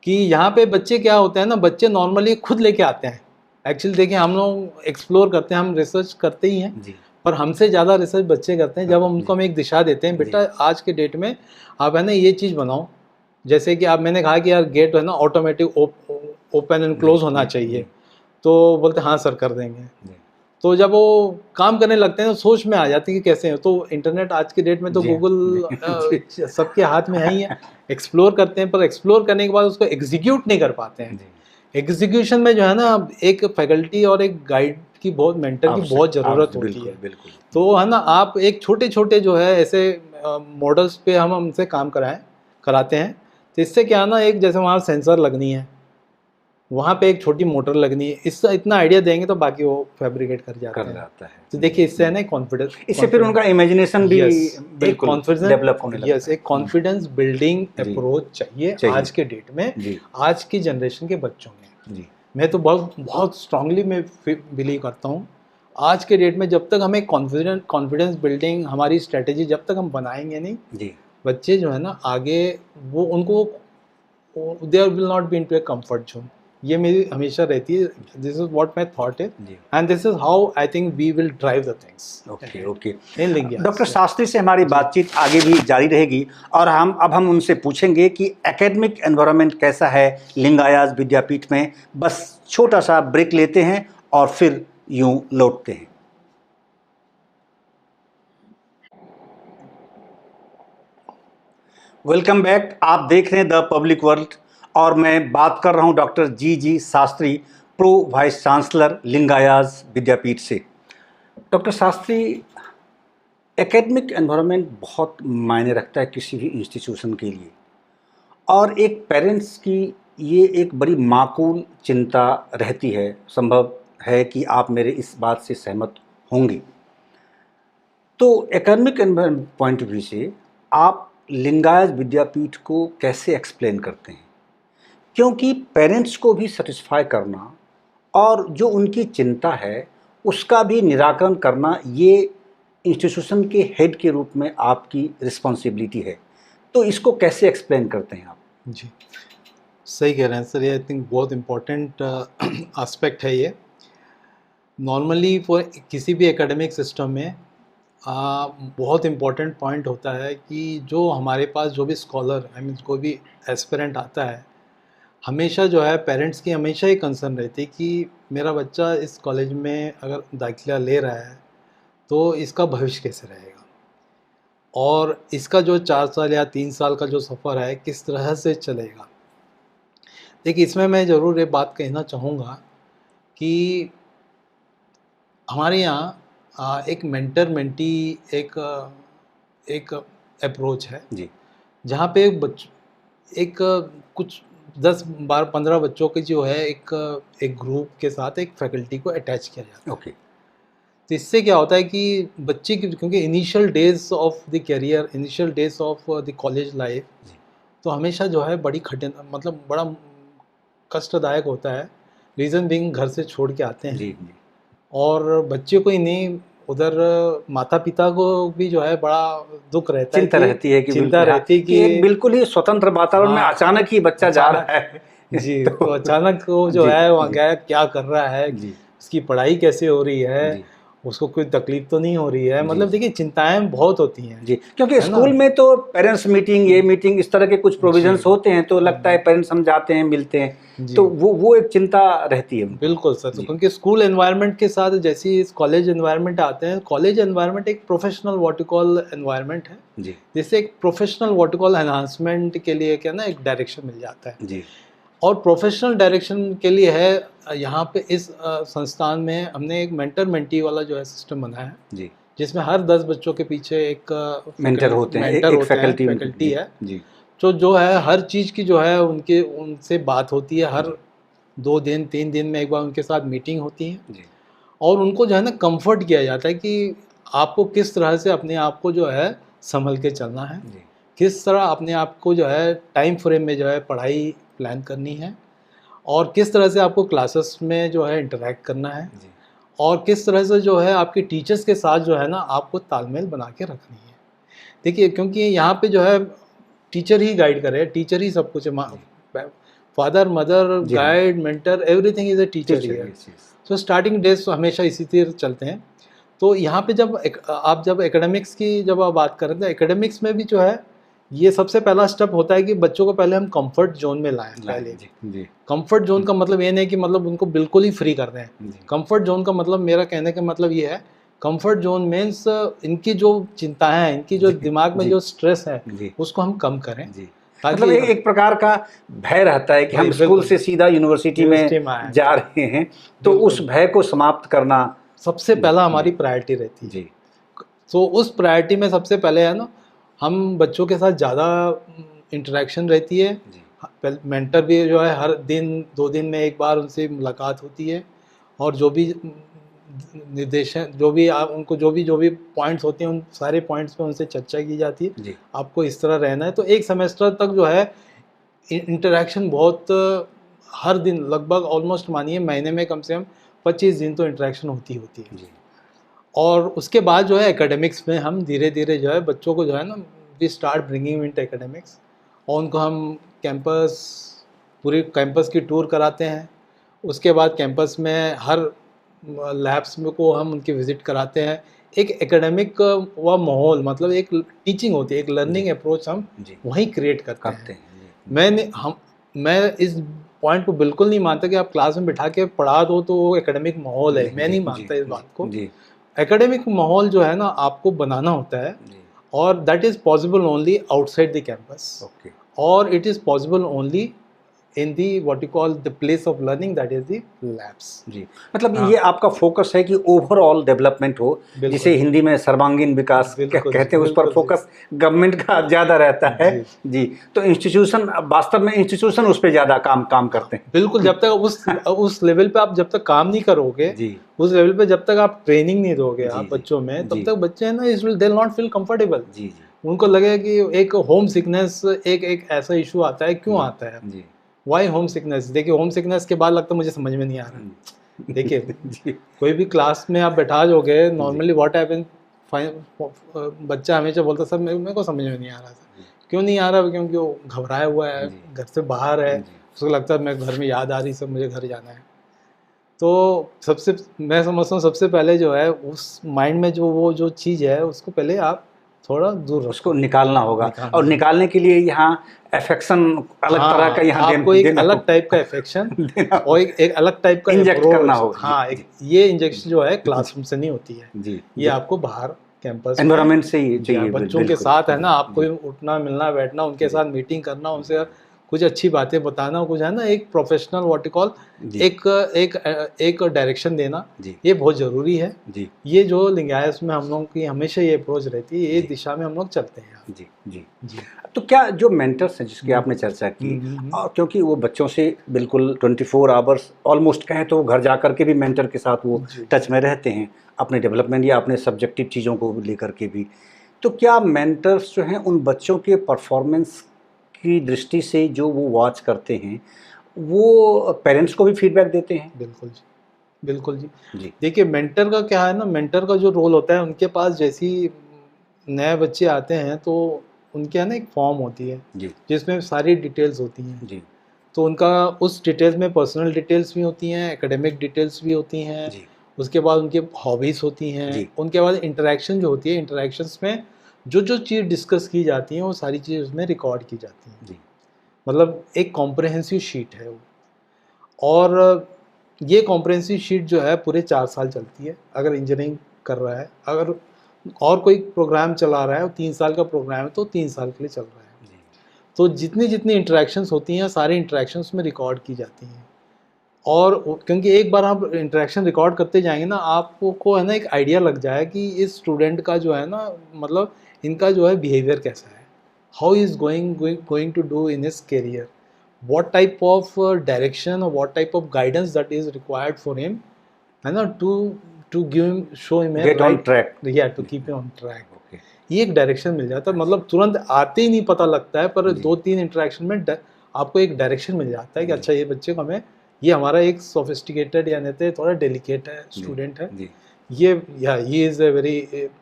कि यहाँ पे बच्चे क्या होते हैं ना, बच्चे नॉर्मली खुद लेके आते हैं। एक्चुअली देखिए, हम लोग एक्सप्लोर करते हैं, हम रिसर्च करते ही हैं, पर हमसे ज़्यादा रिसर्च बच्चे करते हैं। जब हम उनको एक दिशा देते हैं, बेटा आज के डेट में आप है ना ये चीज़ बनाओ, जैसे कि आप, मैंने कहा कि यार गेट है ना ऑटोमेटिक ओपन एंड क्लोज होना चाहिए, तो बोलते हाँ सर कर देंगे। तो जब वो काम करने लगते हैं तो सोच में आ जाती है कि कैसे है। तो इंटरनेट आज की डेट में तो गूगल सबके हाथ में है ही है, एक्सप्लोर करते हैं, पर एक्सप्लोर करने के बाद उसको एग्जीक्यूट नहीं कर पाते हैं। एग्जीक्यूशन में जो है ना, एक फैकल्टी और एक गाइड की बहुत, मेंटर की बहुत ज़रूरत होती है। बिल्कुल। तो है ना, आप एक छोटे छोटे जो है ऐसे मॉडल्स पे हम उनसे काम कराते हैं। तो इससे क्या है ना, एक जैसे वहाँ सेंसर लगनी है, वहाँ पे एक छोटी मोटर लगनी है, इससे इतना आइडिया देंगे तो बाकी वो फैब्रिकेट कर जाता है। तो देखिए, इससे है ना कॉन्फिडेंस, इससे फिर उनका इमेजिनेशन भी बिल्कुल डेवलप होने लगता है। एक कॉन्फिडेंस बिल्डिंग अप्रोच चाहिए आज के डेट में, आज की जनरेशन के बच्चों में। मैं तो बहुत स्ट्रांगली मैं बिलीव करता हूँ, आज के डेट में जब तक हमें कॉन्फिडेंस बिल्डिंग हमारी स्ट्रेटेजी जब तक हम बनाएंगे नहीं, बच्चे जो है ना आगे, वो उनको there will not be into a comfort zone. ये मेरी हमेशा रहती है, this is what my thought is, and this is how I think we will drive the things. Okay इन लिंगिया डॉक्टर शास्त्री से हमारी बातचीत आगे भी जारी रहेगी, और हम उनसे पूछेंगे कि एकेडमिक एनवायरनमेंट कैसा है लिंगायत विद्यापीठ में। बस छोटा सा ब्रेक लेते हैं और फिर यूं लौटते हैं। Welcome back. आप देख रहे हैं द पब्लिक वर्ल्ड, और मैं बात कर रहा हूं doctor G Shastri, pro vice chancellor Lingayat Vidyapith से। डॉक्टर शास्त्री, एकेडमिक एनवायरनमेंट बहुत मायने रखता है किसी भी इंस्टीट्यूशन के लिए, और एक पेरेंट्स की ये एक बड़ी माकूल चिंता रहती है। संभव है कि आप मेरे इस बात से सहमत होंगे। तो academic environment point of view से आप लिंगायत विद्यापीठ को कैसे एक्सप्लेन करते हैं? क्योंकि पेरेंट्स को भी सेटिस्फाई करना और जो उनकी चिंता है उसका भी निराकरण करना, ये इंस्टीट्यूशन के हेड के रूप में आपकी रिस्पॉन्सिबिलिटी है, तो इसको कैसे एक्सप्लेन करते हैं आप? जी, सही कह रहे हैं सर, ये आई थिंक बहुत इम्पोर्टेंट एस्पेक्ट है ये। नॉर्मली फॉर किसी भी एकेडमिक सिस्टम में बहुत इम्पोर्टेंट पॉइंट होता है कि जो हमारे पास जो भी स्कॉलर आई मीन कोई भी एस्पिरेंट आता है, हमेशा जो है पेरेंट्स की हमेशा ही कंसर्न रहती है कि मेरा बच्चा इस कॉलेज में अगर दाखिला ले रहा है तो इसका भविष्य कैसे रहेगा, और इसका जो 4 साल या 3 साल का जो सफ़र है किस तरह से चलेगा। देखिए, इसमें मैं ज़रूर ये बात कहना चाहूँगा कि हमारे यहाँ एक मेंटर मेंटी एक अप्रोच है जी जहाँ पे एक कुछ 10-12-15 बच्चों के जो है एक ग्रुप के साथ एक फैकल्टी को अटैच किया जाता है। ओके। तो इससे क्या होता है कि बच्चे की, क्योंकि initial days of the career, initial days of the college life, तो हमेशा जो है बड़ी कठिन, मतलब बड़ा कष्टदायक होता है। रीज़न बिंग घर से छोड़ के आते हैं जी जी। और बच्चे को ही नहीं, उधर माता पिता को भी जो है बड़ा दुख रहता है, चिंता रहती है कि चिंता रहती है कि एक बिल्कुल ही स्वतंत्र वातावरण में हाँ, अचानक ही बच्चा जा रहा है जी तो अचानक वो जो जी, है वहाँ जी, गया, क्या कर रहा है, जी उसकी पढ़ाई कैसे हो रही है, जी उसको कोई तकलीफ तो नहीं हो रही है। जी, मतलब देखिए, चिंताएं बहुत होती हैं जी, क्योंकि है ना? स्कूल में तो पेरेंट्स मीटिंग, ये मीटिंग, इस तरह के कुछ प्रोविजंस जी। होते हैं, तो लगता है पेरेंट्स समझाते हैं, मिलते हैं, जी। तो वो एक चिंता रहती है उनको। बिल्कुल सर, तो जी। क्योंकि स्कूल एनवायरनमेंट के साथ जैसे ही इस कॉलेज एनवायरनमेंट आते हैं, कॉलेज एनवायरनमेंट एक प्रोफेशनल वर्टिकल एनवायरनमेंट है, जी जिससे एक प्रोफेशनल वर्टिकल एनहांसमेंट के लिए क्या ना एक डायरेक्शन मिल जाता है। जी और प्रोफेशनल डायरेक्शन के लिए है यहाँ पे इस संस्थान में हमने एक मेंटर मेंटी वाला जो है सिस्टम बनाया है, जी। जिसमें हर 10 बच्चों के पीछे एक मेंटर होते हैं, मेंटर एक होते हैं, फैकल्टी फैकल्टी है, जी जो है हर चीज़ की जो है उनसे बात होती है, हर 2 दिन 3 दिन में एक बार उनके साथ मीटिंग होती है, जी और उनको जो है ना कंफर्ट किया जाता है कि आपको किस तरह से अपने आप को जो है संभल के चलना है, जी किस तरह अपने आप को जो है टाइम फ्रेम में जो है पढ़ाई प्लान करनी है, और किस तरह से आपको क्लासेस में जो है इंटरेक्ट करना है, जी और किस तरह से जो है आपके टीचर्स के साथ जो है ना आपको तालमेल बना के रखनी है। देखिए, क्योंकि यहाँ पे जो है टीचर ही गाइड करे, टीचर ही सब कुछ है, फादर मदर जी हाँ। Guide mentor everything is a teacher ही है। सो स्टार्टिंग डेज तो हमेशा इसी तरह चलते हैं। तो यहाँ पे आप जब एकेडमिक्स की जब आप बात करें तो एकेडमिक्स में भी जो है ये सबसे पहला स्टेप होता है कि बच्चों को पहले हम कंफर्ट जोन में लाएं। पहले जी जी कंफर्ट जोन का मतलब ये नहीं कि मतलब उनको बिल्कुल ही फ्री कर दें। जी कंफर्ट जोन का मतलब, मेरा कहने का मतलब ये है, कंफर्ट जोन मीन्स इनकी जो चिंताएं हैं, इनकी जो दिमाग में जी जो स्ट्रेस है, जी उसको हम कम करें, जी। ताकि मतलब एक प्रकार का भय रहता है कि हम बिल्कुल, स्कूल से सीधा यूनिवर्सिटी में आए। जा रहे हैं, तो बिल्कुल। उस भय को समाप्त करना सबसे पहला हमारी प्रायोरिटी रहती है। जी तो उस प्रायोरिटी में सबसे पहले है ना, हम बच्चों के साथ ज़्यादा इंटरेक्शन रहती है। जी मेंटर भी जो है हर दिन 2 दिन में एक बार उनसे मुलाकात होती है, और जो भी निर्देशन, जो भी उनको जो भी पॉइंट्स होते हैं, उन सारे पॉइंट्स पे उनसे चर्चा की जाती है। जी आपको इस तरह रहना है। तो एक सेमेस्टर तक जो है इंटरेक्शन बहुत, हर दिन लगभग ऑलमोस्ट मानिए महीने में कम से कम 25 दिन तो इंटरेक्शन होती है। जी और उसके बाद जो है एकेडमिक्स में हम धीरे धीरे जो है बच्चों को जो है ना, we start bringing into academics, और उनको हम पूरी कैंपस की टूर कराते हैं। उसके बाद कैंपस में हर लैब्स में को हम उनकी विज़िट कराते हैं। एक एकेडमिक व माहौल, मतलब एक टीचिंग होती है, एक लर्निंग अप्रोच हम वहीं क्रिएट करते हैं। मैं इस पॉइंट को बिल्कुल नहीं मानता कि आप क्लास में बिठा के पढ़ा दो तो वो एकेडमिक माहौल है। मैं नहीं मानता इस बात को। एकेडमिक माहौल जो है ना आपको बनाना होता है, और that is possible only outside the campus, और it is possible only in the what you call the place of learning, that is the labs. जी, मतलब ये आपका फोकस है कि ओवरऑल डेवलपमेंट हो, जिसे हिंदी में सर्वांगीण विकास कहते हैं, उस पर फोकस गवर्नमेंट का ज़्यादा रहता है। जी, तो इंस्टीट्यूशन, वास्तव में इंस्टीट्यूशन उस पर ज़्यादा काम करते हैं। बिल्कुल, जब तक उस लेवल पे आप जब तक काम नहीं करोगे, उस लेवल पे जब तक आप ट्रेनिंग नहीं दोगे आप बच्चों में, तब तक बच्चे हैं ना, they will not feel comfortable. उनको लगेगा कि एक होम सिकनेस एक ऐसा इशू आता है। क्यों आता है? Why home sickness? देखिए, होम सिकनेस के बाद लगता है मुझे समझ में नहीं आ रहा। देखिए, कोई भी क्लास में आप बैठा दोगे, नॉर्मली व्हाट हैपन, बच्चा हमेशा बोलता सर मेरे को समझ में नहीं आ रहा था। क्यों नहीं आ रहा? क्योंकि वो घबराया हुआ है, घर से बाहर है, उसको लगता है मैं घर में याद आ रही सब, मुझे घर जाना है। तो मैं समझता हूँ सबसे पहले जो है उस माइंड में जो वो जो चीज़ है उसको पहले आप थोड़ा दूर रखो, उसको निकालना होगा। और निकालने के लिए यहाँ अफेक्शन अलग तरह का यहाँ आपको एक अलग टाइप का अफेक्शन और एक अलग टाइप का इंजेक्ट करना होगा। हाँ, ये इंजेक्शन जो है क्लासरूम से नहीं होती है जी, ये आपको बाहर कैंपस एनवायरनमेंट से ही चाहिए, बच्चों के साथ है ना, आपको उठना मिलना बैठना, उनके साथ मीटिंग करना, उनसे कुछ अच्छी बातें बताना, कुछ है ना एक प्रोफेशनल व्हाट यू कॉल एक डायरेक्शन देना, ये बहुत ज़रूरी है। ये जो लिंगायत में हम लोगों की हमेशा ये अप्रोच रहती है, ये दिशा में हम लोग चलते हैं। जी जी जी। तो क्या जो मेंटर्स हैं जिसकी आपने चर्चा की, और क्योंकि वो बच्चों से बिल्कुल 24 आवर्स ऑलमोस्ट कहें तो घर जा कर के भी मेंटर के साथ वो टच में रहते हैं, अपने डेवलपमेंट या अपने सब्जेक्टिव चीज़ों को लेकर के भी, तो क्या मेंटर्स जो हैं उन बच्चों के परफॉर्मेंस की दृष्टि से जो वो वॉच करते हैं वो पेरेंट्स को भी फीडबैक देते हैं? बिल्कुल जी, बिल्कुल जी। देखिए मेंटर का क्या है ना, मेंटर का जो रोल होता है, उनके पास जैसी नए बच्चे आते हैं तो उनके है ना एक फॉर्म होती है जिसमें सारी डिटेल्स होती हैं जी। तो उनका उस डिटेल्स में पर्सनल डिटेल्स भी होती हैं, एकेडमिक डिटेल्स भी होती हैं जी। उसके बाद उनकी हॉबीज़ होती हैं, उनके बाद इंटरेक्शन जो होती है, इंटरेक्शंस में जो जो चीज़ डिस्कस की जाती हैं वो सारी चीज़ उसमें रिकॉर्ड की जाती हैं जी। मतलब एक कॉम्प्रहेंसिव शीट है वो, और ये कॉम्प्रहेंसिव शीट जो है पूरे 4 साल चलती है। अगर इंजीनियरिंग कर रहा है, अगर और कोई प्रोग्राम चला रहा है, 3 साल का प्रोग्राम है तो 3 साल के लिए चल रहा है जी। तो जितनी जितनी इंटरेक्शंस होती हैं सारी इंटरेक्शंस में रिकॉर्ड की जाती हैं, और क्योंकि एक बार आप इंटरेक्शन रिकॉर्ड करते जाएंगे ना, आपको है ना एक आइडिया लग जाए कि इस स्टूडेंट का जो है ना, मतलब इनका जो है बिहेवियर कैसा है, how is going to do in his career, what type of direction or what type of guidance that is required for him, है ना, to give him, show him get on track, yeah, to keep him on track. Okay. ये एक डायरेक्शन मिल जाता है, मतलब तुरंत आते ही नहीं पता लगता है, पर 2-3 इंटरेक्शन में आपको एक डायरेक्शन मिल जाता है कि अच्छा ये बच्चे को हमें, ये हमारा एक सोफिस्टिकेटेड या नहीं थोड़ा डेलिकेट है स्टूडेंट है, ये इज़ ए वेरी,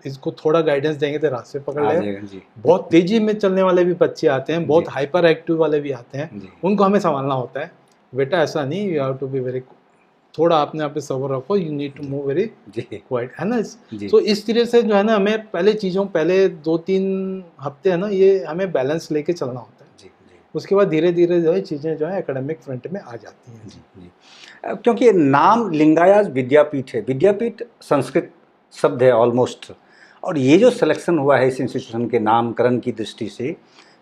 इसको थोड़ा गाइडेंस देंगे तो रास्ते पकड़ लेगा। बहुत तेजी में चलने वाले भी बच्चे आते हैं, बहुत हाइपर एक्टिव वाले भी आते हैं, उनको हमें संभालना होता है। बेटा ऐसा नहीं, you have to be very, थोड़ा अपने आप पे सब्र रखो, you need to move very quiet, है ना। तो इस तरह से जो है ना हमें पहले 2-3 हफ्ते है ना, ये हमें बैलेंस लेके चलना होता है। उसके बाद धीरे धीरे जो है चीज़ें जो है एकेडमिक फ्रंट में आ जाती हैं जी। क्योंकि नाम लिंगायत विद्यापीठ है, विद्यापीठ संस्कृत शब्द है ऑलमोस्ट, और ये जो सिलेक्शन हुआ है इस इंस्टीट्यूशन के नामकरण की दृष्टि से,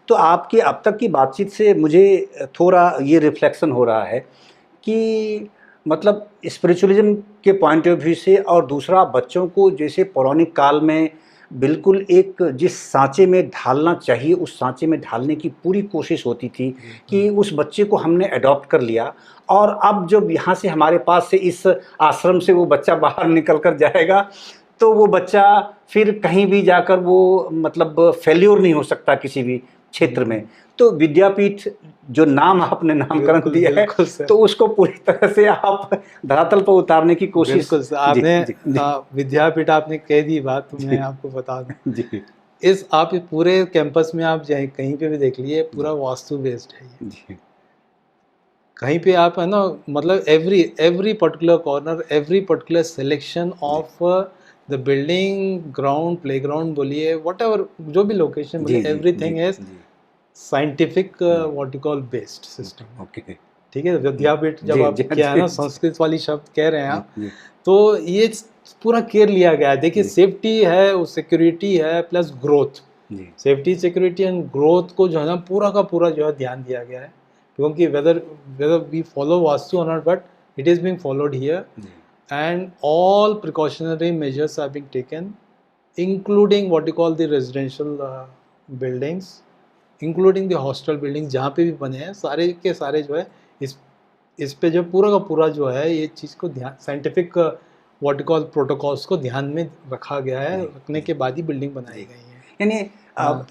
तो आपकी अब तक की बातचीत से मुझे थोड़ा ये रिफ्लेक्शन हो रहा है कि मतलब स्पिरिचुअलिज्म के पॉइंट ऑफ व्यू से, और दूसरा बच्चों को जैसे पौराणिक काल में बिल्कुल एक जिस सांचे में ढालना चाहिए उस सांचे में ढालने की पूरी कोशिश होती थी कि उस बच्चे को हमने अडॉप्ट कर लिया, और अब जब यहाँ से हमारे पास से इस आश्रम से वो बच्चा बाहर निकल कर जाएगा तो वो बच्चा फिर कहीं भी जाकर वो मतलब फेल्योर नहीं हो सकता किसी भी क्षेत्र में। तो विद्यापीठ जो नाम आपने नामकरण दिया है तो उसको पूरी तरह से आप धरातल पर उतारने की कोशिश। आपने विद्यापीठ आपने कह दी बात, तो मैं आपको बता दूं जी, आप पूरे कैंपस में आप चाहे कहीं पे भी देख लिए, पूरा वास्तु बेस्ड है ये जी। कहीं पे आप है ना, मतलब every particular corner, every particular selection of the building, ground, playground बोलिए, व्हाटएवर जो भी लोकेशन बोलिए, everything is scientific what you call based system. Okay, ठीक है। विद्यापीठ जब आप क्या है ना संस्कृत वाली शब्द कह रहे हैं आप, तो ये पूरा केयर लिया गया है। देखिए सेफ्टी है, सिक्योरिटी है, plus growth, safety, security and growth को जो है ना पूरा का पूरा जो है ध्यान दिया गया है, क्योंकि वेदर वी फॉलो वास्तु और not, but it is being followed here, and all precautionary measures are being taken, including what you call the residential buildings, including the hostel building जहाँ पे भी बने हैं, सारे के सारे जो है इस पे जो पूरा का पूरा जो है ये चीज़ को ध्यान, scientific what you call protocols को ध्यान में रखा गया है, रखने के बाद ही बिल्डिंग बनाई गई है। यानी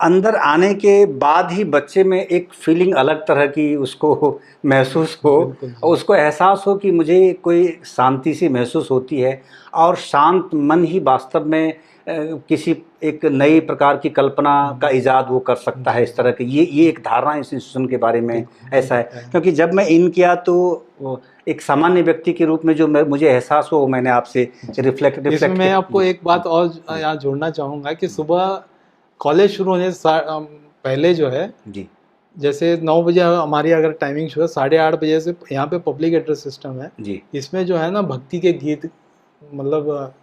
अंदर आने के बाद ही बच्चे में एक फीलिंग अलग तरह की उसको महसूस हो, और उसको एहसास हो कि मुझे कोई शांति सी महसूस होती है, और शांत मन ही वास्तव में किसी एक नई प्रकार की कल्पना का इजाद वो कर सकता है। इस तरह के ये एक धारणा इस इंस्टीट्यूशन के बारे में ऐसा है, क्योंकि जब मैं इन किया तो एक सामान्य व्यक्ति के रूप में जो मुझे एहसास हुआ वो मैंने आपसे रिफ्लेक्ट इसमें मैं आपको एक बात और यहाँ जोड़ना चाहूँगा कि सुबह कॉलेज शुरू होने से पहले जो है जी, जैसे 9 बजे हमारी अगर टाइमिंग शुरू है, 8:30 बजे से यहाँ पे पब्लिक एड्रेस सिस्टम है जी, इसमें जो है ना भक्ति के गीत मतलब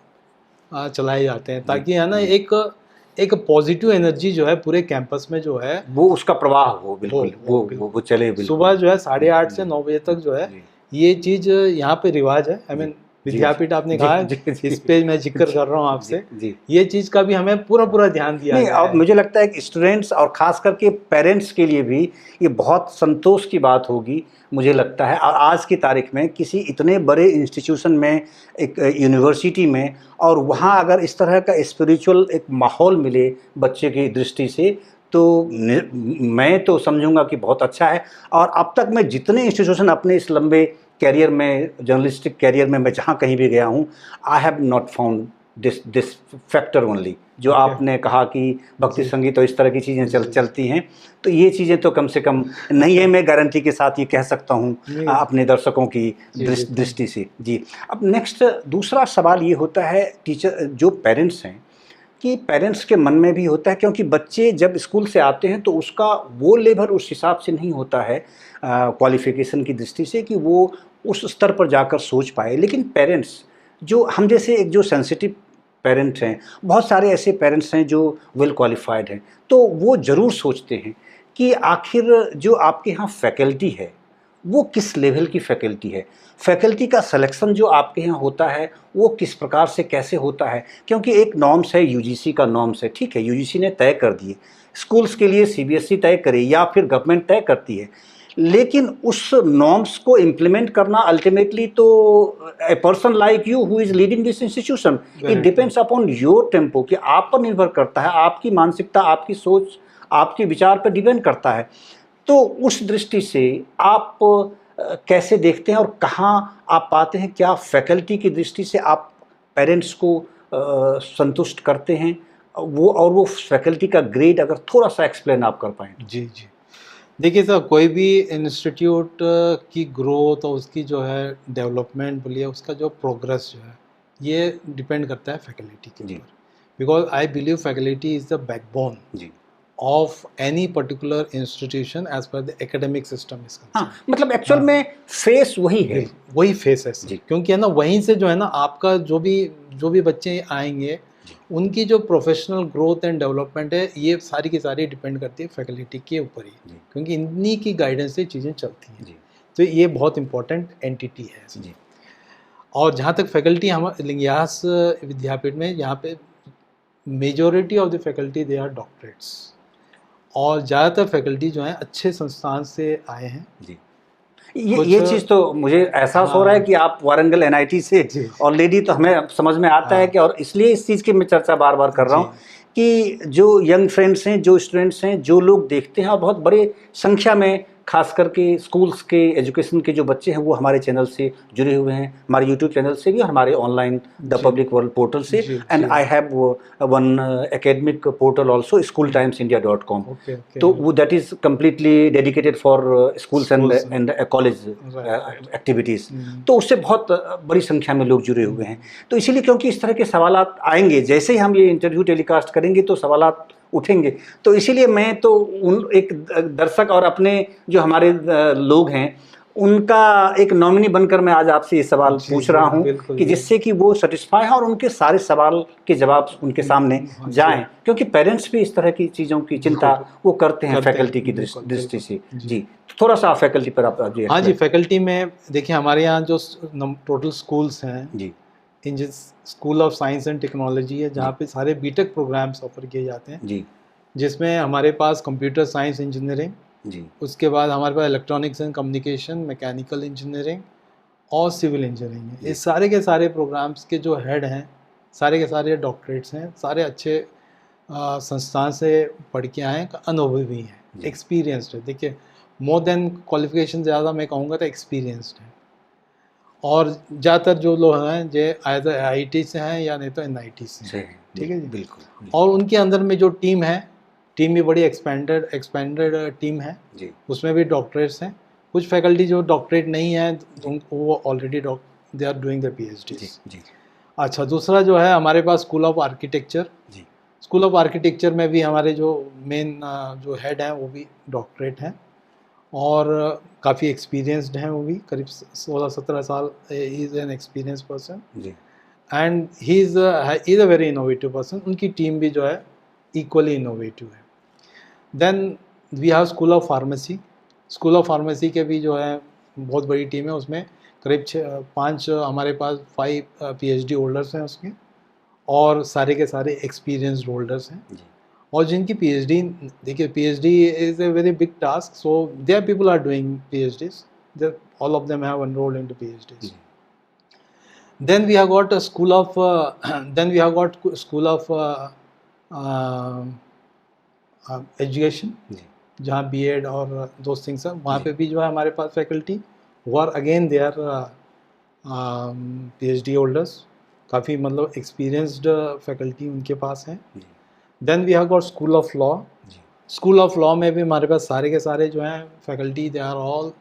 चलाए जाते हैं ताकि है ना एक पॉजिटिव एनर्जी जो है पूरे कैंपस में जो है वो उसका प्रवाह हो, बिल्कुल वो चले बिल्कुल। सुबह जो है 8:30 से 9 बजे तक जो है ये चीज़ यहाँ पे रिवाज है। आई मीन विद्यापीठ आपने कहा है, इस पे मैं जिक्र कर रहा हूँ आपसे, ये चीज़ का भी हमें पूरा ध्यान दिया नहीं। अब मुझे लगता है कि स्टूडेंट्स और ख़ास करके पेरेंट्स के लिए भी ये बहुत संतोष की बात होगी, मुझे लगता है। और आज की तारीख में किसी इतने बड़े इंस्टीट्यूशन में, एक यूनिवर्सिटी में, और वहाँ अगर इस तरह का स्पिरिचुअल एक माहौल मिले बच्चे की दृष्टि से, तो मैं तो समझूंगा कि बहुत अच्छा है। और अब तक मैं जितने इंस्टीट्यूशन अपने इस लंबे कैरियर में, जर्नलिस्टिक कैरियर में मैं जहाँ कहीं भी गया हूँ, I have not found this factor only. जो आपने कहा कि भक्ति संगीत और इस तरह की चीज़ें चलती हैं, तो ये चीज़ें तो कम से कम नहीं है, मैं गारंटी के साथ ये कह सकता हूँ अपने दर्शकों की दृष्टि से। जी, अब नेक्स्ट दूसरा सवाल ये होता है टीचर जो पेरेंट्स हैं, कि पेरेंट्स के मन में भी होता है, क्योंकि बच्चे जब स्कूल से आते हैं तो उसका वो लेवल उस हिसाब से नहीं होता है क्वालिफिकेशन की दृष्टि से कि वो उस स्तर पर जाकर सोच पाए। लेकिन पेरेंट्स जो हम जैसे एक जो सेंसिटिव पेरेंट्स हैं, बहुत सारे ऐसे पेरेंट्स हैं जो वेल क्वालिफाइड हैं, तो वो ज़रूर सोचते हैं कि आखिर जो आपके यहाँ फैकल्टी है वो किस लेवल की फैकल्टी है, फैकल्टी का सिलेक्शन जो आपके यहाँ होता है वो किस प्रकार से कैसे होता है। क्योंकि एक नॉर्म्स है, यूजीसी का नॉर्म्स है, ठीक है, यूजीसी ने तय कर दिए, स्कूल्स के लिए सीबीएसई तय करे या फिर गवर्नमेंट तय करती है, लेकिन उस नॉर्म्स को इम्प्लीमेंट करना अल्टीमेटली तो a person like you who is leading this institution, it depends upon your tempo, कि आप पर निर्भर करता है, आपकी मानसिकता, आपकी सोच, आपके विचार पर डिपेंड करता है। तो उस दृष्टि से आप कैसे देखते हैं और कहाँ आप पाते हैं, क्या फैकल्टी की दृष्टि से आप पेरेंट्स को संतुष्ट करते हैं वो, और वो फैकल्टी का ग्रेड अगर थोड़ा सा एक्सप्लेन आप कर पाएँ? जी, देखिए सर, कोई भी इंस्टीट्यूट की ग्रोथ और उसकी जो है डेवलपमेंट बोलिए, उसका जो प्रोग्रेस जो है ये डिपेंड करता है फैकल्टी के ऊपर, because I believe faculty is the backbone of any particular institution as per the academic system is concern. मतलब एक्चुअल में फेस वही है, वही फेस है क्योंकि है ना वहीं से जो है ना आपका जो भी बच्चे आएंगे उनकी जो प्रोफेशनल ग्रोथ एंड डेवलपमेंट है ये सारी की सारी डिपेंड करती है फैकल्टी के ऊपर ही, क्योंकि इन्हीं की गाइडेंस से चीज़ें चलती हैं। तो ये बहुत इंपॉर्टेंट एंटिटी है जी। और जहाँ तक फैकल्टी हमारे लिंगियास विद्यापीठ में, यहाँ पे majority of the faculty they are doctorates, और ज़्यादातर फैकल्टी जो हैं अच्छे संस्थान से आए हैं जी। ये चीज़ तो मुझे एहसास हो रहा है कि आप वारंगल एनआईटी से ऑलरेडी, तो हमें समझ में आता है कि, और इसलिए इस चीज़ की मैं चर्चा बार बार कर रहा हूँ कि जो यंग फ्रेंड्स हैं, जो स्टूडेंट्स हैं, जो लोग देखते हैं, और बहुत बड़े संख्या में खास करके स्कूल्स के एजुकेशन के जो बच्चे हैं वो हमारे चैनल से जुड़े हुए हैं, हमारे यूट्यूब चैनल से भी और हमारे online the public world portal से, and I have one academic portal also, schooltimesindia.com। तो वो that is completely dedicated for schools and college activities. तो उससे बहुत बड़ी संख्या में लोग जुड़े हुए हैं। तो इसीलिए क्योंकि इस तरह के सवालात आएंगे, जैसे ही हम ये इंटरव्यू टेलीकास्ट करेंगे तो सवालात उठेंगे, तो इसीलिए मैं तो उन एक दर्शक और अपने जो हमारे लोग हैं उनका एक नॉमिनी बनकर मैं आज आपसे ये सवाल पूछ रहा हूँ कि जिससे कि वो सेटिस्फाई हैं और उनके सारे सवाल के जवाब उनके सामने जाएं, क्योंकि पेरेंट्स भी इस तरह की चीज़ों की चिंता वो करते हैं फैकल्टी की दृष्टि से। जी, थोड़ा सा फैकल्टी पर आप जी। हाँ जी, फैकल्टी में देखिए हमारे यहाँ जो टोटल स्कूल्स हैं जी, इन जिस school of science and technology है जहाँ पे सारे बीटेक प्रोग्राम्स ऑफर किए जाते हैं जी, जिसमें हमारे पास कंप्यूटर साइंस इंजीनियरिंग जी, उसके बाद हमारे पास electronics and communication, mechanical engineering और सिविल इंजीनियरिंग है। इस सारे के सारे प्रोग्राम्स के जो हेड हैं सारे के सारे डॉक्टरेट्स हैं, सारे अच्छे संस्थान से पढ़ के आए हैं, अनुभवी हैं, एक्सपीरियंसड है। देखिए मोर देन क्वालिफिकेशन ज़्यादा मैं कहूँगा तो एक्सपीरियंसड है। और ज़्यादातर जो लोग हैं जो आइदर IIT से हैं या नहीं तो NIT से हैं, सही है, ठीक है जी। बिल्कुल और उनके अंदर में जो टीम है, टीम भी बड़ी एक्सपेंडेड टीम है, जी उसमें भी डॉक्टरेट्स हैं। कुछ फैकल्टी जो डॉक्टरेट नहीं है वो already they are doing the जी PhDs। जी अच्छा, दूसरा जो है हमारे पास स्कूल ऑफ आर्किटेक्चर। जी स्कूल ऑफ आर्किटेक्चर में भी हमारे जो मेन जो हेड हैं वो भी डॉक्टरेट हैं और काफ़ी एक्सपीरियंसड हैं, वो भी करीब 16-17 साल इज़ एन एक्सपीरियंस पर्सन जी and he is a very innovative person. उनकी टीम भी जो है इक्वली इनोवेटिव है। Then we have school of pharmacy. School of pharmacy के भी जो है बहुत बड़ी टीम है, उसमें करीब 5 हमारे पास 5 PhD होल्डर्स हैं उसके, और सारे के सारे एक्सपीरियंस्ड होल्डर्स हैं। जी और जिनकी PhD, देखिए PhD is a very big task, so there people are doing PhDs, all of them have enrolled into PhDs. जी Then we have got a school of then we have got school of uh, education, जी जहाँ B.Ed और those things हैं, वहाँ जी। पे भी जो है हमारे पास फैकल्टी वो are again they are PhD holders, काफ़ी मतलब एक्सपीरियंस्ड फैकल्टी उनके पास हैं। जी then we have got school of law. जी स्कूल ऑफ लॉ में भी हमारे पास सारे के सारे जो हैं faculty they are all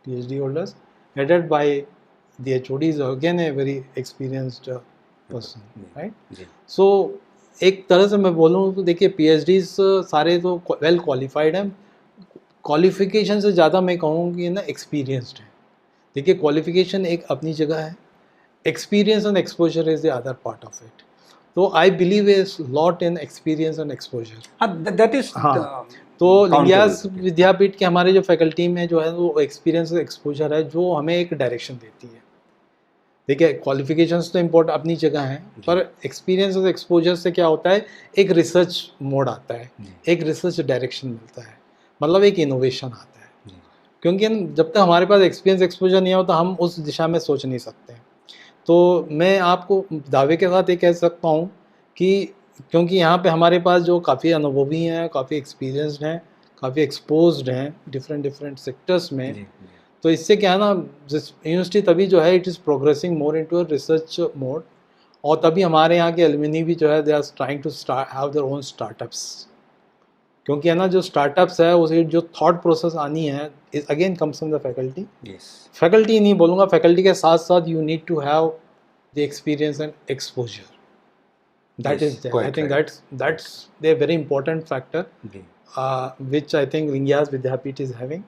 PhD holders, headed by the HODs, again a very experienced person, right. जी सो एक तरह से मैं बोलूँ तो देखिए PhDs सारे तो वेल क्वालिफाइड हैं। क्वालिफिकेशन से ज़्यादा मैं कहूँगी ना एक्सपीरियंस्ड है। देखिए क्वालिफिकेशन एक अपनी जगह है, experience and exposure is the other part of it. तो I believe is lot in experience and exposure. That is हाँ, तो लिंगियास विद्यापीठ के हमारे जो फैकल्टी में जो है वो एक्सपीरियंस एक्सपोजर है जो हमें एक डायरेक्शन देती है। देखिए क्वालिफिकेशंस तो इम्पोर्ट अपनी जगह हैं, पर एक्सपीरियंस और एक्सपोजर से क्या होता है, एक रिसर्च मोड आता है, एक रिसर्च डायरेक्शन मिलता है, मतलब एक इनोवेशन आता है। क्योंकि जब तक हमारे पास एक्सपीरियंस एक्सपोजर नहीं होता हम उस दिशा में सोच नहीं सकते। तो मैं आपको दावे के साथ ये कह सकता हूँ कि क्योंकि यहाँ पे हमारे पास जो काफ़ी अनुभवी हैं, काफ़ी एक्सपीरियंस्ड हैं, काफ़ी एक्सपोज्ड हैं डिफरेंट सेक्टर्स में, तो इससे क्या है ना, यूनिवर्सिटी तभी जो है it is progressing more into a research mode, और तभी हमारे यहाँ के एलुमनी भी जो है they are trying to have their own startups. क्योंकि है ना जो स्टार्टअप्स है उसे जो थॉट प्रोसेस आनी है is again comes from the faculty. Faculty नहीं बोलूँगा, फैकल्टी के साथ साथ you need to have the experience and exposure. That is there. I think that's the very important factor which I think Lingias Vidyapeeth is having,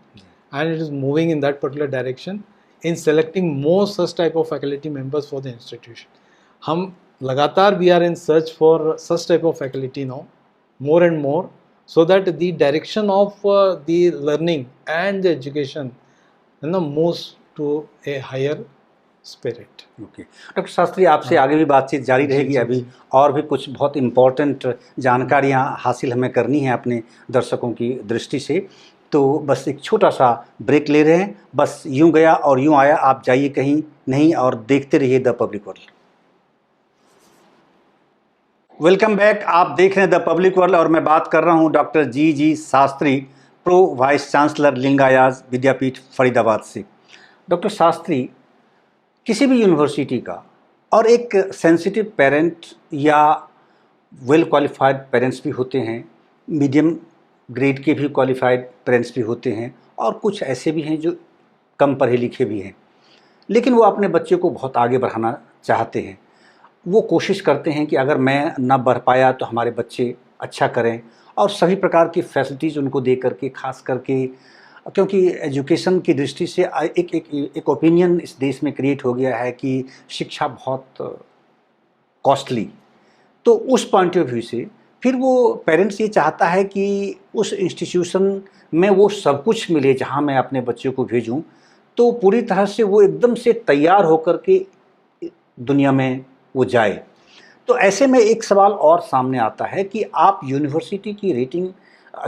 and it is moving in that particular direction in selecting more such type of faculty members for the institution. हम लगातार we are in search for such type of faculty now, more and more, so that the direction of the learning and the education moves to a higher spirit. Okay doctor Shastri, आपसे आगे भी बातचीत जारी रहेगी। अभी और भी कुछ बहुत इम्पोर्टेंट जानकारियाँ हासिल हमें करनी है अपने दर्शकों की दृष्टि से, तो बस एक छोटा सा ब्रेक ले रहे हैं। बस यूं गया और यूं आया, आप जाइए कहीं नहीं और देखते रहिए the public world. Welcome back, आप देख रहे हैं द पब्लिक वर्ल्ड और मैं बात कर रहा हूं doctor G Shastri, pro vice chancellor Lingayas विद्यापीठ फरीदाबाद से। डॉक्टर शास्त्री, किसी भी यूनिवर्सिटी का और एक सेंसिटिव पेरेंट या वेल क्वालिफाइड पेरेंट्स भी होते हैं, मीडियम ग्रेड के भी क्वालिफाइड पेरेंट्स भी होते हैं, और कुछ ऐसे भी हैं जो कम पढ़े लिखे भी हैं, लेकिन वो अपने बच्चे को बहुत आगे बढ़ाना चाहते हैं। वो कोशिश करते हैं कि अगर मैं ना बढ़ पाया तो हमारे बच्चे अच्छा करें, और सभी प्रकार की फैसिलिटीज़ उनको दे करके, खास करके क्योंकि एजुकेशन की दृष्टि से एक ओपिनियन इस देश में क्रिएट हो गया है कि शिक्षा बहुत कॉस्टली। तो उस पॉइंट ऑफ व्यू से फिर वो पेरेंट्स ये चाहता है कि उस इंस्टीट्यूशन में वो सब कुछ मिले जहाँ मैं अपने बच्चे को भेजूँ, तो पूरी तरह से वो एकदम से तैयार होकर के दुनिया में वो जाए। तो ऐसे में एक सवाल और सामने आता है कि आप यूनिवर्सिटी की रेटिंग,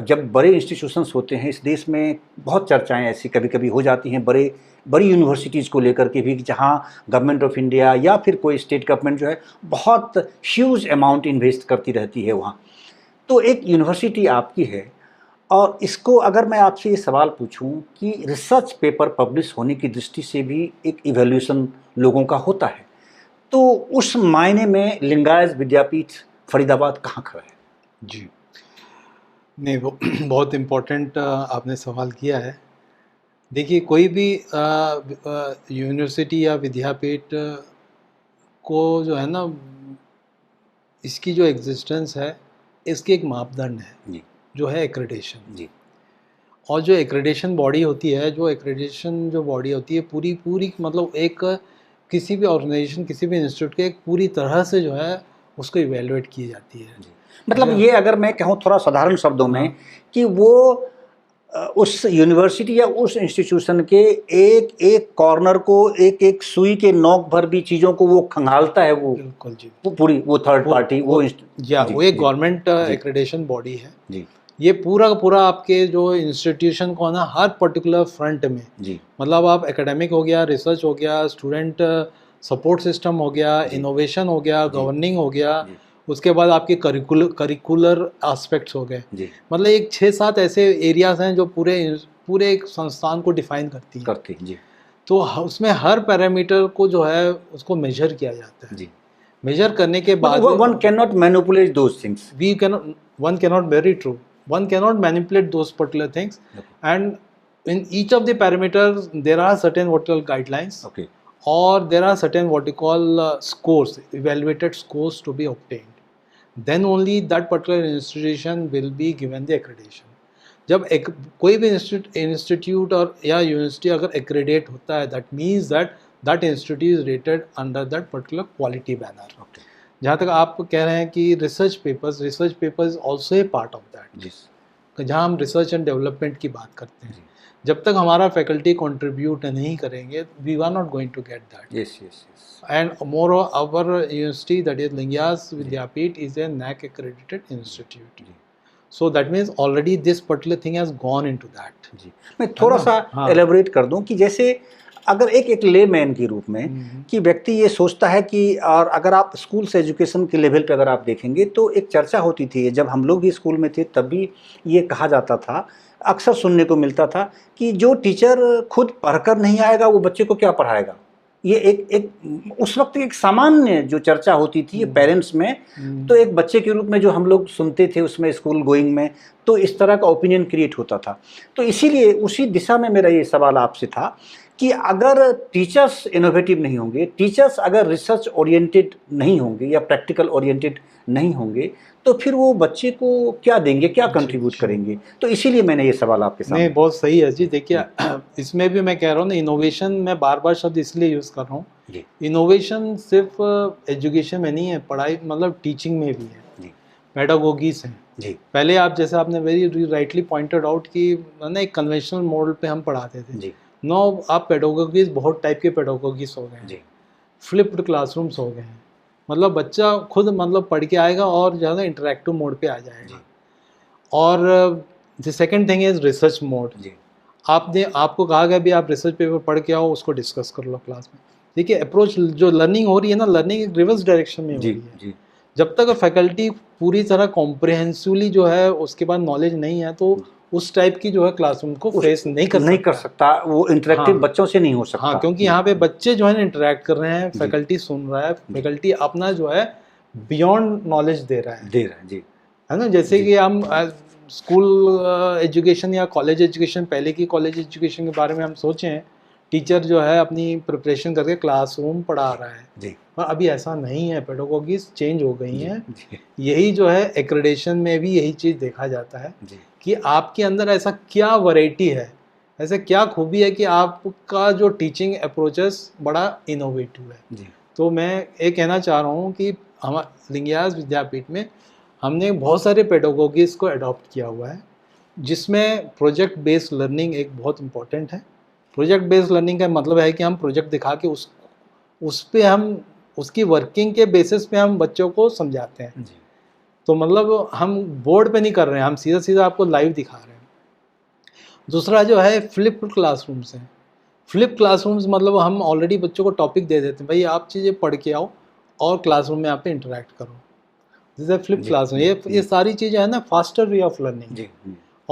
जब बड़े इंस्टीट्यूशंस होते हैं इस देश में, बहुत चर्चाएं ऐसी कभी कभी हो जाती हैं बड़ी यूनिवर्सिटीज़ को लेकर के भी, जहां गवर्नमेंट ऑफ इंडिया या फिर कोई स्टेट गवर्नमेंट जो है बहुत ह्यूज अमाउंट इन्वेस्ट करती रहती है वहां। तो एक यूनिवर्सिटी आपकी है और इसको अगर मैं आपसे ये सवाल पूछूं कि रिसर्च पेपर पब्लिश होने की दृष्टि से भी एक इवैल्यूएशन लोगों का होता है, तो उस मायने में लिंगायत विद्यापीठ फरीदाबाद कहाँ खड़ा है? जी, नहीं वो बहुत इम्पोर्टेंट आपने सवाल किया है। देखिए, कोई भी यूनिवर्सिटी या विद्यापीठ को जो है ना, इसकी जो एग्जिस्टेंस है, इसके एक मापदंड है जी जो है एक्रेडिटेशन। जी और जो एक्रेडिटेशन बॉडी होती है, जो बॉडी होती है, पूरी पूरी मतलब एक किसी भी ऑर्गेनाइजेशन, किसी भी इंस्टीट्यूट के एक पूरी तरह से जो है उसको इवेलुएट की जाती है। जी। मतलब ये अगर मैं कहूँ थोड़ा साधारण शब्दों में, हाँ। कि वो उस यूनिवर्सिटी या उस इंस्टीट्यूशन के एक एक कॉर्नर को, एक एक सुई के नोक भर भी चीज़ों को वो खंगालता है, वो बिल्कुल जी। वो पूरी वो थर्ड पार्टी वो वो एक गवर्नमेंट एक्रेडिटेशन बॉडी है जी ये। पूरा का पूरा आपके जो इंस्टीट्यूशन को ना, हर पर्टिकुलर फ्रंट में जी, मतलब आप एकेडमिक हो गया, रिसर्च हो गया, स्टूडेंट सपोर्ट सिस्टम हो गया, इनोवेशन हो गया, गवर्निंग हो गया, उसके बाद आपके करिकुलर एस्पेक्ट्स हो गए। मतलब एक 6-7 ऐसे एरियाज हैं जो पूरे एक संस्थान को डिफाइन करती हैं। जी। तो उसमें हर पैरामीटर को जो है उसको मेजर किया जाता है। जी। मेजर करने के बाद one cannot manipulate those things. one cannot, very true, one cannot manipulate those particular things. And in each of the parameters there are certain what you call guidelines. Okay. Or there are certain what you call scores, evaluated scores to be obtained. Then only that particular institution will be given the accreditation. जब कोई भी इंस्टीट्यूट और या यूनिवर्सिटी अगर एक्रेडिट होता है, that means that institute is rated under that particular quality banner. जहाँ तक आप कह रहे हैं कि research papers also a part of that, जहाँ हम रिसर्च एंड डेवलपमेंट की बात करते हैं, जब तक हमारा फैकल्टी कंट्रीब्यूट नहीं करेंगे, we are not going to get that. Yes. And more our university, that is Lingaya's Vidyapeeth, is a NAAC accredited institute. So that means already this particular thing has gone into that. जी, मैं थोड़ा सा एलेबोरेट कर दूं कि जैसे अगर एक लेमैन के रूप में कि व्यक्ति ये सोचता है कि, और अगर आप स्कूल से एजुकेशन के लेवल पे अगर आप देखेंगे तो एक चर्चा होती थी, जब हम लोग भी स्कूल में थे तब भी ये कहा जाता था, अक्सर सुनने को मिलता था कि जो टीचर खुद पढ़कर नहीं आएगा वो बच्चे को क्या पढ़ाएगा। ये एक उस वक्त एक सामान्य जो चर्चा होती थी पेरेंट्स में, तो एक बच्चे के रूप में जो हम लोग सुनते थे उसमें स्कूल गोइंग में, तो इस तरह का ओपिनियन क्रिएट होता था। तो इसीलिए उसी दिशा में मेरा ये सवाल आपसे था कि अगर टीचर्स इनोवेटिव नहीं होंगे, टीचर्स अगर रिसर्च ओरिएंटेड नहीं होंगे या प्रैक्टिकल ओरिएंटेड नहीं होंगे, तो फिर वो बच्चे को क्या देंगे, क्या कंट्रीब्यूट करेंगे। तो इसीलिए मैंने ये सवाल आपके सामने। नहीं, बहुत सही है जी। देखिए, इसमें भी मैं कह रहा हूँ ना, इनोवेशन, मैं बार बार शब्द इसलिए यूज़ कर रहा हूँ, इनोवेशन सिर्फ एजुकेशन में नहीं है, पढ़ाई मतलब टीचिंग में भी है, पेडागोगीज हैं जी। पहले आप जैसे आपने वेरी राइटली पॉइंटेड आउट कि ना एक कन्वेंशनल मॉडल पे हम पढ़ाते थे जी। नो, आप पेडागोगीज, बहुत टाइप के पेडागोगीज हो गए हैं, फ्लिप्ड क्लासरूम्स हो गए हैं, मतलब बच्चा खुद मतलब पढ़ के आएगा और ज़्यादा इंटरेक्टिव मोड पे आ जाएगा। और the second thing is research mode. आपको कहा गया भी आप रिसर्च पेपर पढ़ के आओ, उसको डिस्कस कर लो क्लास में। देखिए, अप्रोच जो लर्निंग हो रही है ना, लर्निंग एक रिवर्स डायरेक्शन में हो रही है। जब तक फैकल्टी पूरी तरह कॉम्प्रिहेंसिवली जो है उसके बाद नॉलेज नहीं है, तो उस टाइप की जो है क्लासरूम को फेस नहीं कर सकता, वो इंटरेक्टिव बच्चों से नहीं हो सकता। हाँ, क्योंकि यहाँ पे बच्चे जो है ना इंटरेक्ट कर रहे हैं, फैकल्टी सुन रहा है, फैकल्टी अपना जो है बियॉन्ड नॉलेज दे रहा है जी, है ना। जैसे कि हम स्कूल एजुकेशन या कॉलेज एजुकेशन, पहले की कॉलेज एजुकेशन के बारे में हम सोचें, टीचर जो है अपनी प्रिपरेशन करके क्लासरूम पढ़ा रहा है जी, पर अभी ऐसा नहीं है, पेडागोगीज चेंज हो गई हैं। यही जो है एक्रेडिटेशन में भी यही चीज़ देखा जाता है कि आपके अंदर ऐसा क्या वैरायटी है, ऐसा क्या खूबी है कि आपका जो टीचिंग अप्रोचेस बड़ा इनोवेटिव है जी। तो मैं ये कहना चाह रहा हूँ कि हमारे लिंगायत विद्यापीठ में हमने बहुत सारे पेडागोगीज को अडॉप्ट किया हुआ है, जिसमें प्रोजेक्ट बेस्ड लर्निंग एक बहुत इम्पॉर्टेंट है। प्रोजेक्ट बेस्ड लर्निंग का मतलब है कि हम प्रोजेक्ट दिखा के उस पे हम उसकी वर्किंग के बेसिस पे हम बच्चों को समझाते हैं जी। तो मतलब हम बोर्ड पे नहीं कर रहे हैं, हम सीधा सीधा आपको लाइव दिखा रहे हैं। दूसरा जो है फ्लिप्ड क्लासरूम्स हैं। फ्लिप क्लासरूम्स मतलब हम ऑलरेडी बच्चों को टॉपिक दे देते हैं, भाई आप चीज़ें पढ़ के आओ और क्लासरूम में आप इंटरेक्ट करो। जैसे फ्लिप क्लासरूम, ये सारी चीज़ें है ना फास्टर वे ऑफ लर्निंग।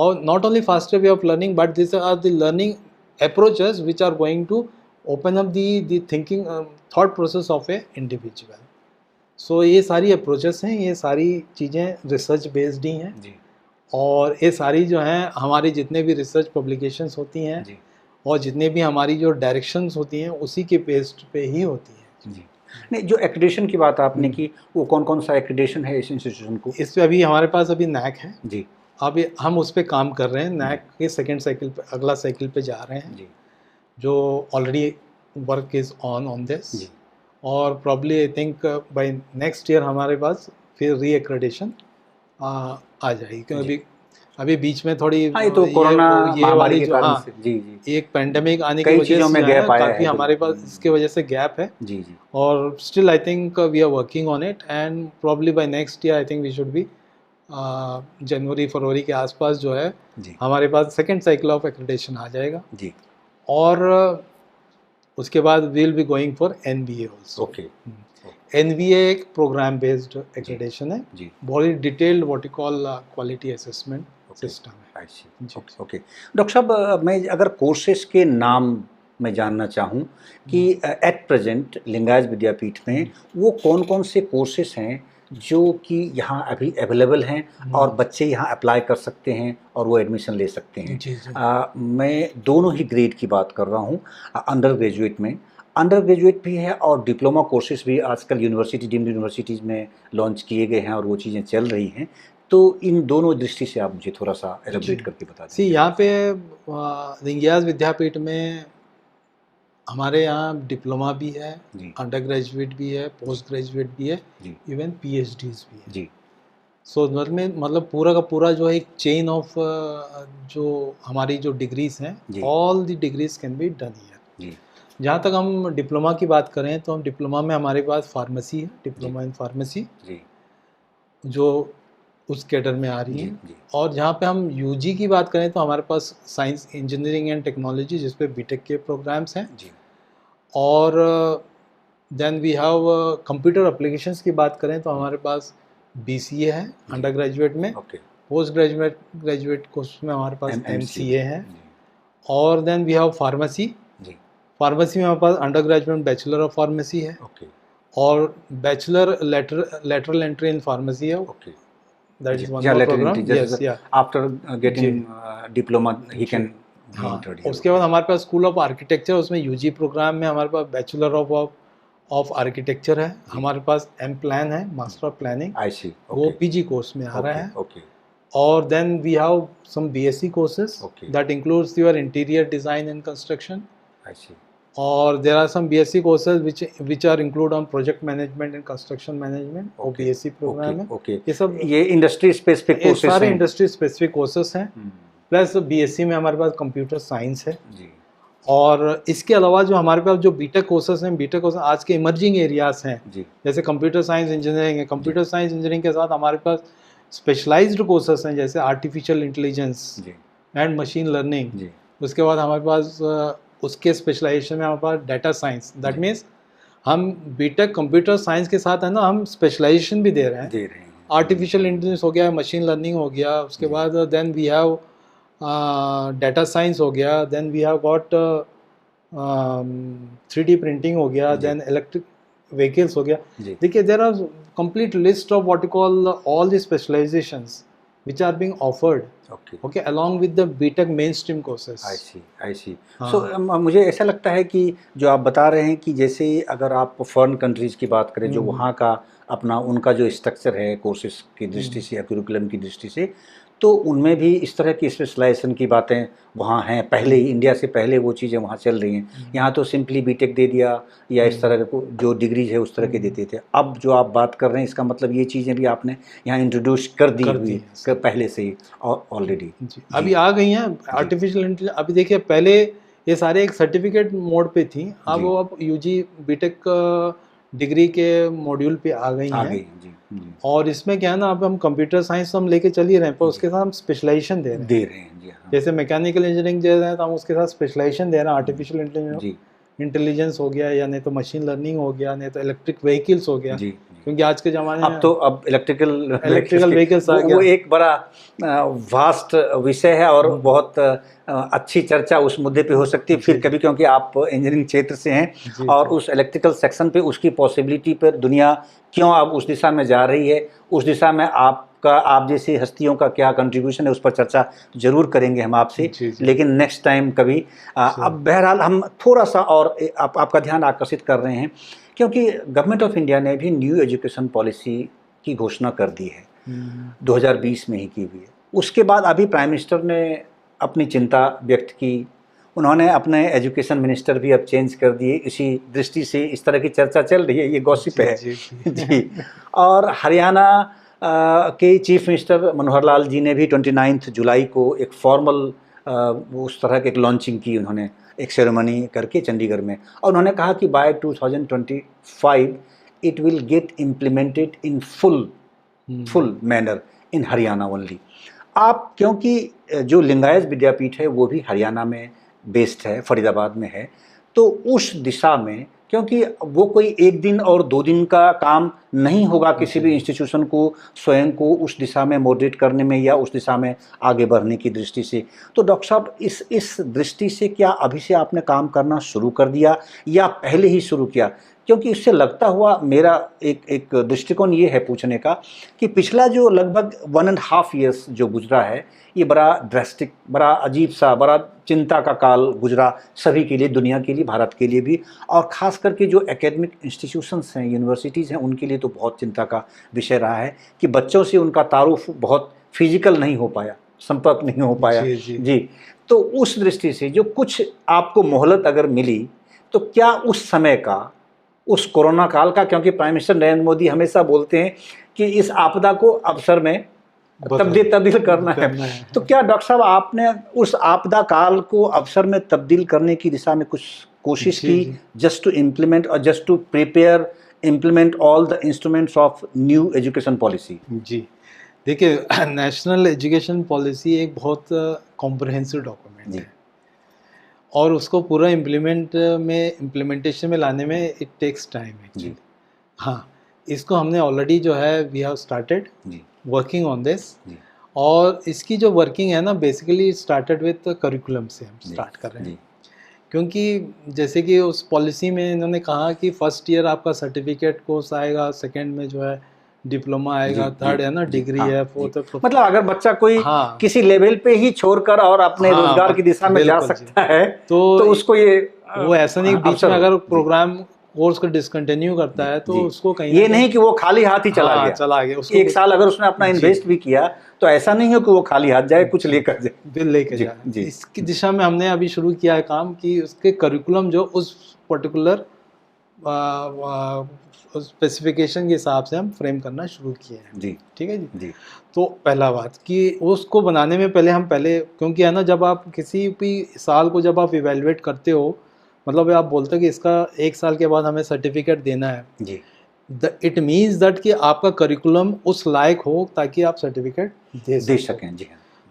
और not only faster way of learning, but these are the learning approaches which are going to open up the thinking thought process of a individual. So ये सारी approaches हैं, ये सारी चीज़ें research based ही हैं जी और ये सारी जो हैं हमारी जितने भी research publications होती हैं जी और जितने भी हमारी जो डायरेक्शंस होती हैं उसी के बेस्ड पे ही होती हैं। जी। नहीं, जो एक्रेडिटेशन की बात आपने की, वो कौन कौन सा एक्रेडिटेशन है इस इंस्टीट्यूशन को? इस पे अभी हमारे पास अभी नैक है, जी अभी हम उस पे काम कर रहे हैं, नैक के सेकंड साइकिल पे, अगला साइकिल पे जा रहे हैं, जी जो already work is on this जी और probably I think by next year हमारे पास फिर री एक्रेडिटेशन आ जाएगी, क्योंकि अभी बीच में थोड़ी हाँ, ये तो कोरोना महामारी वाली के जो कारण हाँ से जी जी एक पेंडेमिक आने की कई वजह चीज़ों से में जो है गैप आया काफ़ी है। हमारे पास इसके वजह से गैप है जी जी और still I think we are working on it and probably by next year I think we should be जनवरी फरवरी के आसपास जो है जी हमारे पास सेकेंड साइकिल ऑफ एक्रेडिटेशन आ जाएगा जी और उसके बाद we will be going for NBA also. Okay NBA एक प्रोग्राम बेस्ड एक्रेडिटेशन है, जी बहुत detailed what you call quality assessment system है। I C ji. Okay. Doctor साहब, मैं अगर कोर्सेज के नाम मैं जानना चाहूँ कि एट प्रेजेंट लिंगायत विद्यापीठ में वो कौन कौन से कोर्सेज हैं जो कि यहाँ अभी अवेलेबल हैं और बच्चे यहाँ अप्लाई कर सकते हैं और वो एडमिशन ले सकते हैं? जी जी मैं दोनों ही ग्रेड की बात कर रहा हूँ। अंडर ग्रेजुएट में अंडर ग्रेजुएट भी है और डिप्लोमा कोर्सेज भी आजकल यूनिवर्सिटी डीम्ड यूनिवर्सिटीज़ में लॉन्च किए गए हैं और वो चीज़ें चल रही हैं। तो इन दोनों दृष्टि से आप मुझे थोड़ा सा एलेबरेट करके बता दें। सी यहाँ पे लिंगियाज विद्यापीठ में हमारे यहाँ डिप्लोमा भी है, जी अंडर ग्रेजुएट भी है, पोस्ट ग्रेजुएट भी है, जी इवन पीएचडीज भी है। जी सो मतलब पूरा का पूरा जो है एक चेन ऑफ जो हमारी जो डिग्रीज हैं, जी। All the degrees can be done here. जी जहाँ तक हम डिप्लोमा की बात करें तो हम डिप्लोमा में हमारे पास फार्मेसी है, डिप्लोमा इन फार्मेसी जी जो उस कैडर में आ रही जी है। जी और जहाँ पे हम यूजी की बात करें तो हमारे पास साइंस इंजीनियरिंग एंड टेक्नोलॉजी जिस पे बीटेक के प्रोग्राम्स हैं जी और then we have computer applications की बात करें तो हमारे पास बीसीए है अंडर ग्रेजुएट में, ओके पोस्ट ग्रेजुएट कोर्स में हमारे पास एमसीए है जी और देन वी हैव फार्मेसी। जी फार्मेसी में हमारे पास undergraduate bachelor of pharmacy है ओके और bachelor lateral entry in pharmacy है, okay. That is one Yeah, more lateral programme. entry, yes या after getting diploma he can be हाँ, entered here. उसके बाद हमारे पास स्कूल ऑफ आर्किटेक्चर, उसमें यूजी प्रोग्राम में हमारे पास बैचलर ऑफ आर्किटेक्चर है, हमारे पास एम प्लान है, master of planning, I see. वो Okay. पीजी कोर्स में आ रहा है। Okay. और then we have some BSc courses Okay. That includes your interior design and construction I see. और there are some BSc courses which are include on project management and construction management, वो Okay. BSc program Okay. है। Okay. ये सब ये इंडस्ट्री स्पेसिफिक ये कोर्सेज सारे हैं। इंडस्ट्री स्पेसिफिक कोर्सेज हैं। प्लस बीएससी में हमारे पास कंप्यूटर साइंस है जी और इसके अलावा जो हमारे पास जो बीटेक कोर्सेज हैं, बीटेक कोर्सेज आज के इमर्जिंग एरियाज हैं, जी जैसे कंप्यूटर साइंस इंजीनियरिंग है। कंप्यूटर साइंस इंजीनियरिंग के साथ हमारे पास स्पेशलाइज्ड कोर्सेज हैं जैसे आर्टिफिशियल इंटेलिजेंस जी एंड मशीन लर्निंग। जी उसके बाद हमारे पास उसके स्पेशलाइजेशन में हमारे पास डाटा साइंस, दैट मीन्स हम बीटेक कंप्यूटर साइंस के साथ है ना, हम स्पेशलाइजेशन भी दे रहे हैं। दे रहे हैं। आर्टिफिशियल इंटेलिजेंस हो गया, मशीन लर्निंग हो गया, उसके बाद then we have data science हो गया, then we have got 3D printing हो गया, जी। देन इलेक्ट्रिक व्हीकल्स हो गया। जी देखिए there are complete list of what you call all the specialisations which are being offered okay. Okay along with the B Tech mainstream courses. I see. हाँ। सो मुझे ऐसा लगता है कि जो आप बता रहे हैं कि जैसे अगर आप फॉरेन कंट्रीज़ की बात करें, जो वहाँ का अपना उनका जो स्ट्रक्चर है कोर्सेज की दृष्टि से या करिकुलम की दृष्टि से, तो उनमें भी इस तरह की स्पेशलाइजेशन की बातें वहाँ हैं। पहले ही इंडिया से पहले वो चीज़ें वहाँ चल रही हैं। यहाँ तो सिंपली बीटेक दे दिया या इस तरह को जो डिग्रीज है उस तरह के देते थे। अब जो आप बात कर रहे हैं इसका मतलब ये चीज़ें भी आपने यहाँ इंट्रोड्यूस कर दी हुई है पहले से ही ऑलरेडी। जी अभी आ गई हैं आर्टिफिशियल इंटेलिजेंस। अभी देखिए पहले ये सारे एक सर्टिफिकेट मोड पे थी, अब वो अब यूजी बीटेक डिग्री के मॉड्यूल पे आ गई हैं। जी और इसमें क्या है ना, अब हम कंप्यूटर साइंस हम लेके चल ही रहे हैं, पर उसके साथ हम स्पेशलाइजेशन दे रहे हैं। जी हाँ। जैसे मैकेनिकल इंजीनियरिंग दे रहे हैं तो हम उसके साथ स्पेशलाइजेशन दे रहे हैं आर्टिफिशियल इंटेलिजेंस। जी इंटेलिजेंस हो गया, या नहीं तो मशीन लर्निंग हो गया, नहीं तो इलेक्ट्रिक व्हीकल्स हो गया, जी क्योंकि आज के ज़माने में अब इलेक्ट्रिकल व्हीकल्स आ वो गया। एक बड़ा वास्ट विषय है और बहुत अच्छी चर्चा उस मुद्दे पे हो सकती है फिर कभी, क्योंकि आप इंजीनियरिंग क्षेत्र से हैं और उस इलेक्ट्रिकल सेक्शन पे उसकी पॉसिबिलिटी पर दुनिया क्यों अब उस दिशा में जा रही है, उस दिशा में आप जैसी हस्तियों का क्या कंट्रीब्यूशन है, उस पर चर्चा जरूर करेंगे हम आपसे, लेकिन नेक्स्ट टाइम कभी। अब बहरहाल हम थोड़ा सा और आपका ध्यान आकर्षित कर रहे हैं, क्योंकि गवर्नमेंट ऑफ इंडिया ने भी न्यू एजुकेशन पॉलिसी की घोषणा कर दी है, 2020 में ही की हुई है। उसके बाद अभी प्राइम मिनिस्टर ने अपनी चिंता व्यक्त की, उन्होंने अपने एजुकेशन मिनिस्टर भी अब चेंज कर दिए, इसी दृष्टि से इस तरह की चर्चा चल रही है, ये गॉसिप है। जी और हरियाणा के चीफ मिनिस्टर मनोहर लाल जी ने भी 29 जुलाई को एक फॉर्मल उस तरह के एक लॉन्चिंग की, उन्होंने एक सेरेमनी करके चंडीगढ़ में, और उन्होंने कहा कि by 2025 it will get implemented in full manner in Haryana only. आप क्योंकि जो लिंगायत विद्यापीठ है वो भी हरियाणा में बेस्ड है, फरीदाबाद में है, तो उस दिशा में, क्योंकि वो कोई एक दिन और 2 दिन का काम नहीं होगा किसी भी इंस्टीट्यूशन को स्वयं को उस दिशा में मॉडरेट करने में या उस दिशा में आगे बढ़ने की दृष्टि से, तो डॉक्टर साहब इस दृष्टि से क्या अभी से आपने काम करना शुरू कर दिया या पहले ही शुरू किया? क्योंकि इससे लगता हुआ मेरा एक दृष्टिकोण ये है पूछने का कि पिछला जो लगभग 1.5 ईयर्स जो गुजरा है, ये बड़ा ड्रास्टिक, बड़ा अजीब सा, बड़ा चिंता का काल गुजरा सभी के लिए, दुनिया के लिए, भारत के लिए भी, और ख़ास करके जो एकेडमिक इंस्टीट्यूशंस हैं, यूनिवर्सिटीज़ हैं, उनके लिए तो बहुत चिंता का विषय रहा है कि बच्चों से उनका तारुफ बहुत फिजिकल नहीं हो पाया, संपर्क नहीं हो पाया। जी तो उस दृष्टि से जो कुछ आपको मोहलत अगर मिली, तो क्या उस समय का, उस कोरोना काल का, क्योंकि प्राइम मिनिस्टर नरेंद्र मोदी हमेशा बोलते हैं कि इस आपदा को अवसर में तब्दील करना है, तो क्या डॉक्टर साहब आपने उस आपदा काल को अवसर में तब्दील करने की दिशा में कुछ कोशिश की, जस्ट टू इम्प्लीमेंट और just to prepare implement all the instruments of new education policy? जी देखिए, नेशनल एजुकेशन पॉलिसी एक बहुत कॉम्प्रहेंसिव डॉक्यूमेंट है और उसको पूरा इम्प्लीमेंटेशन में लाने में इट टेक्स टाइम एक्चुअली। हाँ, इसको हमने ऑलरेडी जो है we have started working on this, और इसकी जो वर्किंग है ना, बेसिकली स्टार्टेड विद करिकुलम से हम स्टार्ट कर रहे हैं, क्योंकि जैसे कि उस पॉलिसी में इन्होंने कहा कि फर्स्ट ईयर आपका सर्टिफिकेट कोर्स आएगा, सेकेंड में जो है डिप्लोमा आएगा, थर्ड है ना डिग्री है, फोर्थ, मतलब अगर बच्चा कोई किसी लेवल पे ही छोड़कर और अपने रोजगार की दिशा में जा सकता है तो उसको ये, वो ऐसा नहीं बीच में अगर प्रोग्राम कोर्स को डिसकंटिन्यू करता है तो उसको कहीं ये नहीं कि वो खाली हाथ ही चला गया उसको एक साल अगर उसने अपना इन्वेस्ट भी किया तो ऐसा नहीं है कि वो खाली हाथ जाए, कुछ लेकर जाए। इसकी दिशा में हमने अभी शुरू किया है काम कि उसके करिकुलम जो उस पर्टिकुलर स्पेसिफिकेशन के हिसाब से हम फ्रेम करना शुरू किए हैं। जी ठीक है जी। तो पहला बात कि उसको बनाने में पहले क्योंकि है ना, जब आप किसी भी साल को जब आप इवेलुएट करते हो, मतलब आप बोलते हो कि इसका 1 साल के बाद हमें सर्टिफिकेट देना है जी, इट मीन्स दैट कि आपका करिकुलम उस लायक हो ताकि आप सर्टिफिकेट दे सकें। जी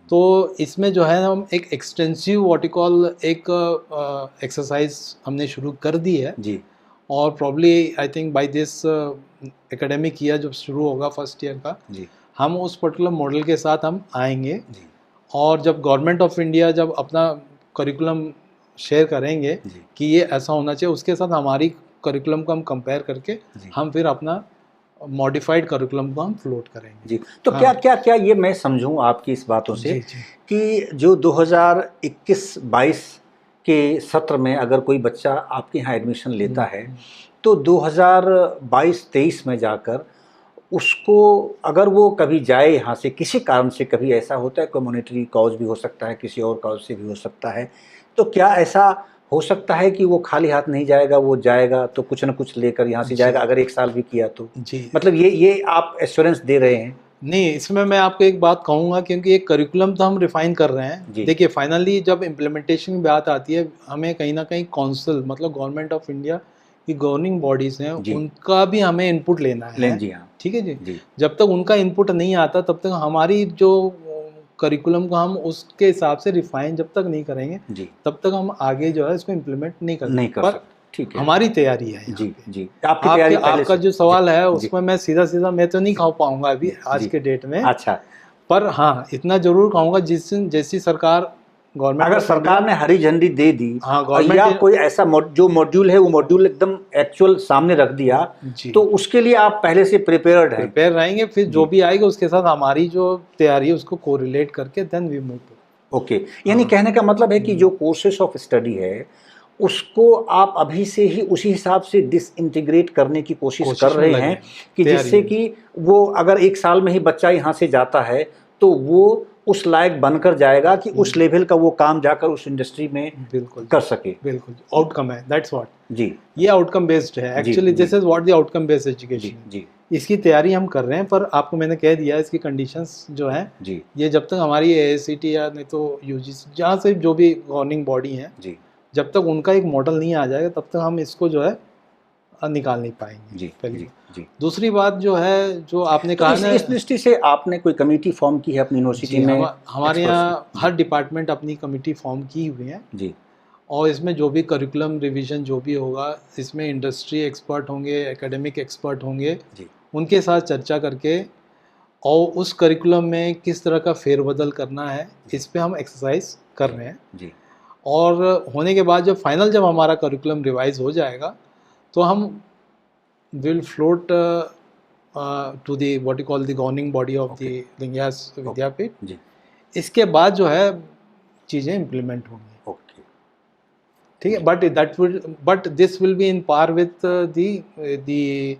तो इसमें जो है हम एक एक्सटेंसिव वर्टिकॉल एक एक्सरसाइज हमने शुरू कर दी है जी, और probably I think by this academic year जब शुरू होगा फर्स्ट ईयर का जी, हम उस पर्टिकुलर मॉडल के साथ हम आएंगे जी, और जब गवर्नमेंट ऑफ इंडिया जब अपना करिकुलम शेयर करेंगे कि ये ऐसा होना चाहिए, उसके साथ हमारी करिकुलम को हम कंपेयर करके हम फिर अपना मॉडिफाइड करिकुलम को हम फ्लोट करेंगे जी। तो क्या ये मैं समझूं आपकी इस बातों से कि जो 2021-22 के सत्र में अगर कोई बच्चा आपके यहाँ एडमिशन लेता है तो 2022-23 में जाकर उसको, अगर वो कभी जाए यहाँ से किसी कारण से, कभी ऐसा होता है कम्युनिटी कॉज भी हो सकता है, किसी और कॉज से भी हो सकता है, तो क्या ऐसा हो सकता है कि वो खाली हाथ नहीं जाएगा, वो जाएगा तो कुछ ना कुछ लेकर यहाँ से जाएगा, अगर 1 साल भी किया तो जी, मतलब ये आप एश्योरेंस दे रहे हैं? नहीं, इसमें मैं आपको एक बात कहूँगा, क्योंकि एक करिकुलम तो हम रिफाइन कर रहे हैं। देखिए, फाइनली जब इम्प्लीमेंटेशन की बात आती है, हमें कहीं ना कहीं काउंसिल, मतलब गवर्नमेंट ऑफ इंडिया की गवर्निंग बॉडीज हैं, उनका भी हमें इनपुट लेना है जी। हाँ ठीक है जी। जब तक उनका इनपुट नहीं आता तब तक हमारी जो करिकुलम को हम उसके हिसाब से रिफाइन जब तक नहीं करेंगे जी, तब तक हम आगे जो है इसको इम्प्लीमेंट नहीं कर सकते। ठीक है, हमारी तैयारी है यहाँ जी पे। जी। आपकी तैयारी पहले आपका से, जो सवाल है जी, उसमें मैं सीधा मैं तो नहीं कह पाऊंगा अभी आज जी, के डेट में, अच्छा। पर हाँ इतना जरूर कहूंगा जिस दिन जैसी सरकार गवर्नमेंट अगर ऑफ सरकार ने हरी झंडी दे दी, हाँ और या गवर्नमेंट कोई ऐसा जो मॉड्यूल है वो मॉड्यूल एकदम एक्चुअल सामने रख दिया, जी तो उसके लिए आप पहले से प्रिपेयर्ड हैं। प्रिपेयर रहेंगे, फिर जो जी। भी आएगा उसके साथ हमारी जो तैयारी है उसको कोरिलेट करके देन वी मूव। ओके, यानी हाँ। कहने का मतलब है कि जो कोर्सेस ऑफ स्टडी है उसको आप अभी से ही उसी हिसाब से डिसइंटीग्रेट करने की कोशिश कर में रहे लगे हैं हैं, कि तैयारी जिससे में। कि वो अगर एक साल में ही बच्चा यहाँ से जाता है तो वो उस लायक बनकर जाएगा कि उस लेवल का वो काम जाकर उस इंडस्ट्री में बिल्कुल कर सके। बिल्कुल आउटकम है, दैट्स व्हाट। जी ये आउटकम बेस्ड है जी, एक्चुअली, जी। This is what the outcome based जी एजुकेशन। जी इसकी तैयारी हम कर रहे हैं, पर आपको मैंने कह दिया इसकी कंडीशंस जो हैं, जी ये जब तक हमारी AICTE या नहीं तो UGC जहाँ से जो भी गवर्निंग बॉडी हैं, जी जब तक उनका एक मॉडल नहीं आ जाएगा तब तक हम इसको जो है निकाल नहीं पाएंगे। जी पहली जी बात। जी। दूसरी बात जो है, जो आपने तो कहा इस ना, दृष्टि से आपने कोई कमेटी फॉर्म की है अपनी यूनिवर्सिटी जी, में? हमारे experts? यहाँ हर डिपार्टमेंट अपनी कमेटी फॉर्म की हुई है, जी और इसमें जो भी करिकुलम रिवीजन जो भी होगा, इसमें इंडस्ट्री एक्सपर्ट होंगे, एकेडमिक एक्सपर्ट होंगे, जी उनके साथ चर्चा करके और उस करिकुलम में किस तरह का फेरबदल करना है, इस पे हम एक्सरसाइज कर रहे हैं। जी और होने के बाद जब हमारा करिकुलम रिवाइज हो जाएगा तो हम will float to the what you call the governing body of the Lingaya's Vidyapith. जी। इसके बाद जो है चीज़ें इम्प्लीमेंट होंगी, ओके, ठीक है, but this will be in par with the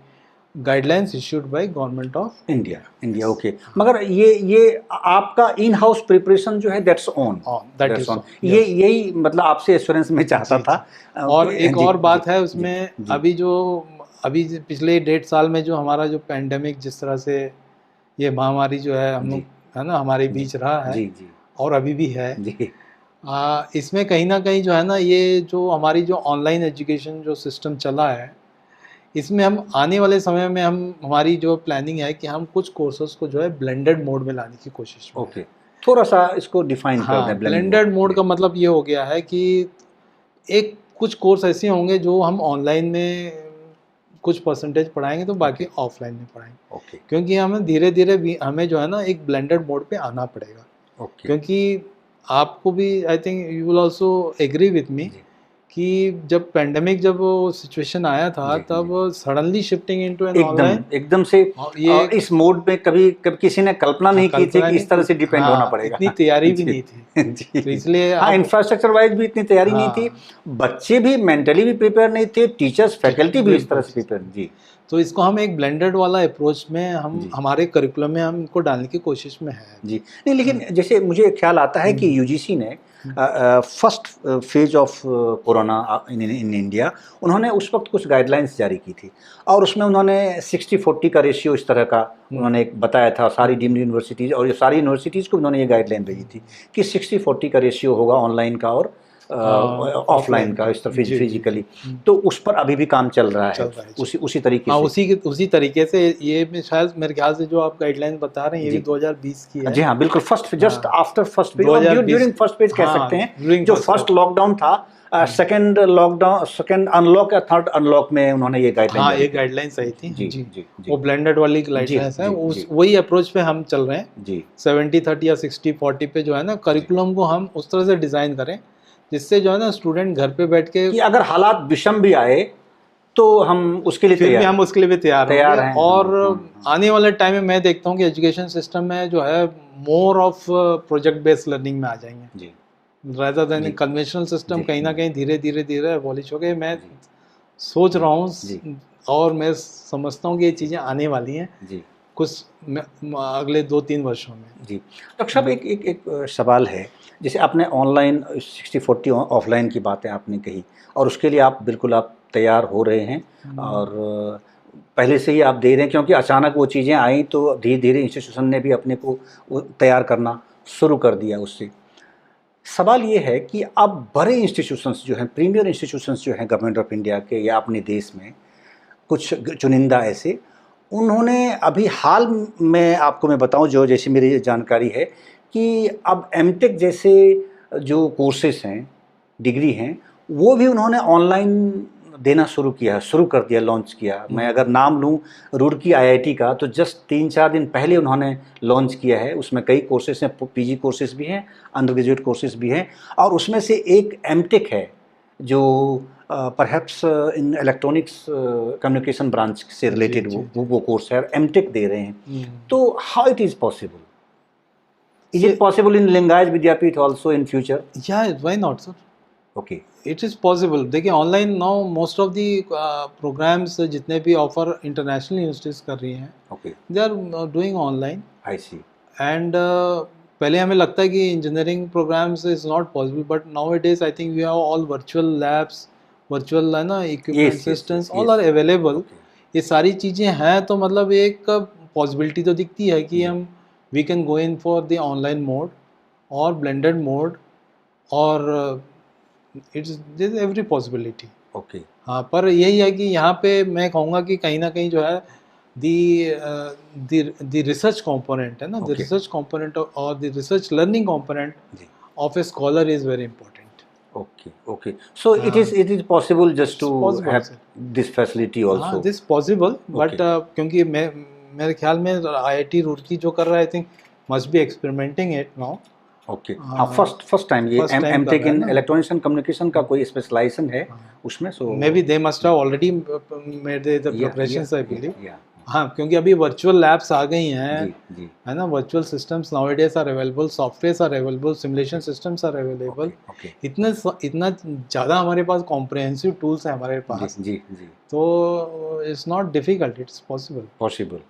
guidelines issued by government of India. Okay, मगर ये आपका इन हाउस प्रिपरेशन जो है that's on, that is on. ये यही मतलब आपसे एश्योरेंस में चाहता जी, था। और एक जी, और बात जी, है उसमें, जी, अभी पिछले 1.5 साल में जो हमारा जो पैंडेमिक जिस तरह से ये महामारी जो है हम लोग है ना हमारे बीच रहा है, जी जी और अभी भी है, जी इसमें कहीं ना कहीं जो है ना, ये जो हमारी जो ऑनलाइन एजुकेशन जो सिस्टम चला है, इसमें हम आने वाले समय में हमारी जो प्लानिंग है कि हम कुछ कोर्सेज को जो है ब्लेंडेड मोड में लाने की कोशिश में। ओके, थोड़ा सा इसको डिफाइन कर हाँ, दें। ब्लेंडेड मोड का मतलब ये हो गया है कि एक कुछ कोर्स ऐसे होंगे जो हम ऑनलाइन में कुछ परसेंटेज पढ़ाएंगे, तो बाकी ऑफलाइन में पढ़ाएंगे। ओके क्योंकि हमें धीरे धीरे हमें जो है ना एक ब्लेंडेड मोड पे आना पड़ेगा। ओके, क्योंकि आपको भी, I think you will also agree with me, कि जब पैंडेमिक जब वो सिचुएशन आया था जी, तब suddenly shifting into an online, एकदम से ये इस मोड में कभी किसी ने कल्पना नहीं की थी कि इस तरह से डिपेंड होना पड़ेगा। इतनी तैयारी भी नहीं थी, जी, तो इसलिए हाँ, इंफ्रास्ट्रक्चर वाइज भी इतनी तैयारी नहीं थी, बच्चे भी मेंटली भी प्रिपेयर नहीं थे, टीचर्स फैकल्टी भी इस तरह से प्रिपेयर। जी, तो इसको हम एक ब्लेंडेड वाला अप्रोच में हमारे करिकुलम में हम इनको डालने की कोशिश में है। जी नहीं, लेकिन जैसे मुझे ख्याल आता है कि यूजीसी ने first phase of corona in India, उन्होंने उस वक्त कुछ गाइडलाइंस जारी की थी, और उसमें उन्होंने 60-40 का रेशियो इस तरह का उन्होंने एक बताया था सारी डीम्ड यूनिवर्सिटीज़, और ये सारी यूनिवर्सिटीज़ को उन्होंने ये गाइडलाइन भेजी थी कि 60-40 का रेशियो होगा ऑनलाइन का और ऑफलाइन का, इस तरह फिजिकली। तो उस पर अभी भी काम चल रहा है उसी तरीके से। उसी तरीके से ये शायद मेरे ख्याल से जो आप गाइडलाइन बता रहे हैं ये भी 2020 की है। जी हाँ, बिल्कुल, first just after first page, during first page कह सकते हैं, जो फर्स्ट लॉकडाउन था, सेकंड लॉकडाउन, सेकंड अनलॉक या थर्ड अनलॉक में उन्होंने ये गाइडलाइन, हाँ, ये गाइडलाइन सही थी। जी जी जी, वो ब्लेंडेड वाली गाइडलाइंस है, वही अप्रोच पे हम चल रहे हैं जी। 70-30 या 60-40 पे जो है ना, करिकुलम को हम उस तरह से डिजाइन करें जिससे जो है ना स्टूडेंट घर पे बैठ के, कि अगर हालात विषम भी आए तो हम उसके लिए फिर भी हम उसके लिए भी तैयार हैं। और आने वाले टाइम में मैं देखता हूँ कि एजुकेशन सिस्टम में जो है more of project based learning में आ जाएंगे जी, रादर देन कन्वेंशनल सिस्टम। कहीं ना कहीं धीरे धीरे एबॉलिश हो गए। मैं सोच रहा हूँ और मैं समझता हूँ कि ये चीज़ें आने वाली हैं जी कुछ अगले 2-3 वर्षों में। जी। डॉक्टर साहब, एक सवाल है, जैसे आपने ऑनलाइन 60-40 ऑफलाइन की बातें आपने कही, और उसके लिए आप बिल्कुल आप तैयार हो रहे हैं, और पहले से ही आप दे रहे हैं, क्योंकि अचानक वो चीज़ें आई तो धीरे धीरे इंस्टीट्यूशन ने भी अपने को तैयार करना शुरू कर दिया उससे। सवाल ये है कि अब बड़े इंस्टीट्यूशंस जो हैं, प्रीमियर इंस्टीट्यूशंस जो हैं गवर्नमेंट ऑफ इंडिया के या अपने देश में, कुछ चुनिंदा ऐसे, उन्होंने अभी हाल में, आपको मैं बताऊं, जो जैसे मेरी जानकारी है कि अब एमटेक जैसे जो कोर्सेस हैं, डिग्री हैं, वो भी उन्होंने ऑनलाइन देना शुरू किया है, शुरू कर दिया, लॉन्च किया। मैं अगर नाम लूँ रुड़की आईआईटी का, तो जस्ट 3-4 दिन पहले उन्होंने लॉन्च किया है। उसमें कई कोर्सेज हैं, पीजी कोर्सेज भी हैं, अंडर ग्रेजुएट कोर्सेज भी हैं, और उसमें से एक एमटेक है जो perhaps in electronics communication branch से रिलेटेड वो कोर्स है, एमटेक दे रहे हैं। तो how it is possible? Is it possible in Lingayat Vidyapith also in future? Yeah, why not, sir? Okay. It is possible. देखिए online now most of the programs जितने भी ऑफर इंटरनेशनल यूनिवर्सिटीज कर रही हैं, Okay. They are doing online. I see. And पहले हमें लगता है कि engineering programs is not possible, but now it is I think we have all virtual labs, virtual है ना equipment systems all are available. ये सारी चीज़ें हैं, तो मतलब एक पॉसिबिलिटी तो दिखती है कि हम we can go in for the online mode or blended mode, or there's every possibility. Okay. हाँ, पर यही है कि यहाँ पे मैं कहूँगा कि कहीं ना कहीं जो है the research component है ना, the research component or the research learning component of a scholar is very important. Okay. Okay. So it is possible just to have this facility also. हाँ, this possible, but क्योंकि मेरे ख्याल में आईआईटी रुड़की जो कर रहा है, I think must be experimenting it now. Okay. हाँ, फर्स्ट टाइम ये M Tech in electronics and communication का कोई स्पेशलाइजेशन है उसमें। So maybe they must have already made the preparations, I believe. हाँ, क्योंकि अभी वर्चुअल लैब्स आ गई हैं, है ना, virtual systems nowadays are available, softwares are available, simulation systems are available. इतना ज़्यादा हमारे पास कॉम्प्रिहेंसिव टूल्स हैं हमारे पास, तो it's not difficult, it's possible.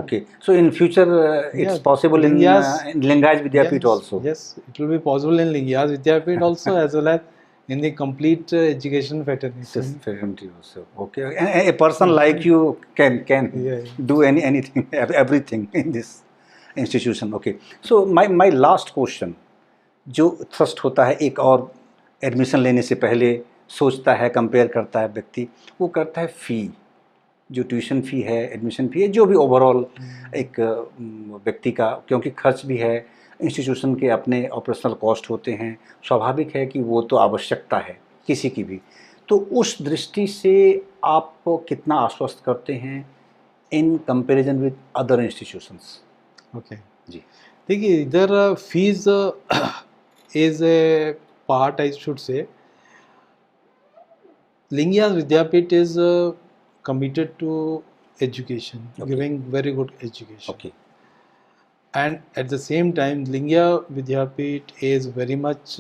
Okay, so in future it's possible in Lingayat Vidyapith also. Yes, it will be possible in Lingayat Vidyapith also, as well as in the complete education fraternity also. Okay, and a person like you can do anything, everything in this institution. Okay, so my last question, जो थ्रस्ट होता है एक और एडमिशन लेने से पहले सोचता है, कंपेयर करता है व्यक्ति, वो करता है फ़ी, जो ट्यूशन फ़ी है, एडमिशन फ़ी है, जो भी ओवरऑल एक व्यक्ति का, क्योंकि खर्च भी है, इंस्टीट्यूशन के अपने ऑपरेशनल कॉस्ट होते हैं, स्वाभाविक है कि वो तो आवश्यकता है किसी की भी। तो उस दृष्टि से आप कितना आश्वस्त करते हैं in comparison with other institutions? Okay जी, देखिए इधर fees is a part, I should say Lingayat Vidyapith is committed to education, giving very good education. Okay. And at the same time, Lingayat Vidyapith is very much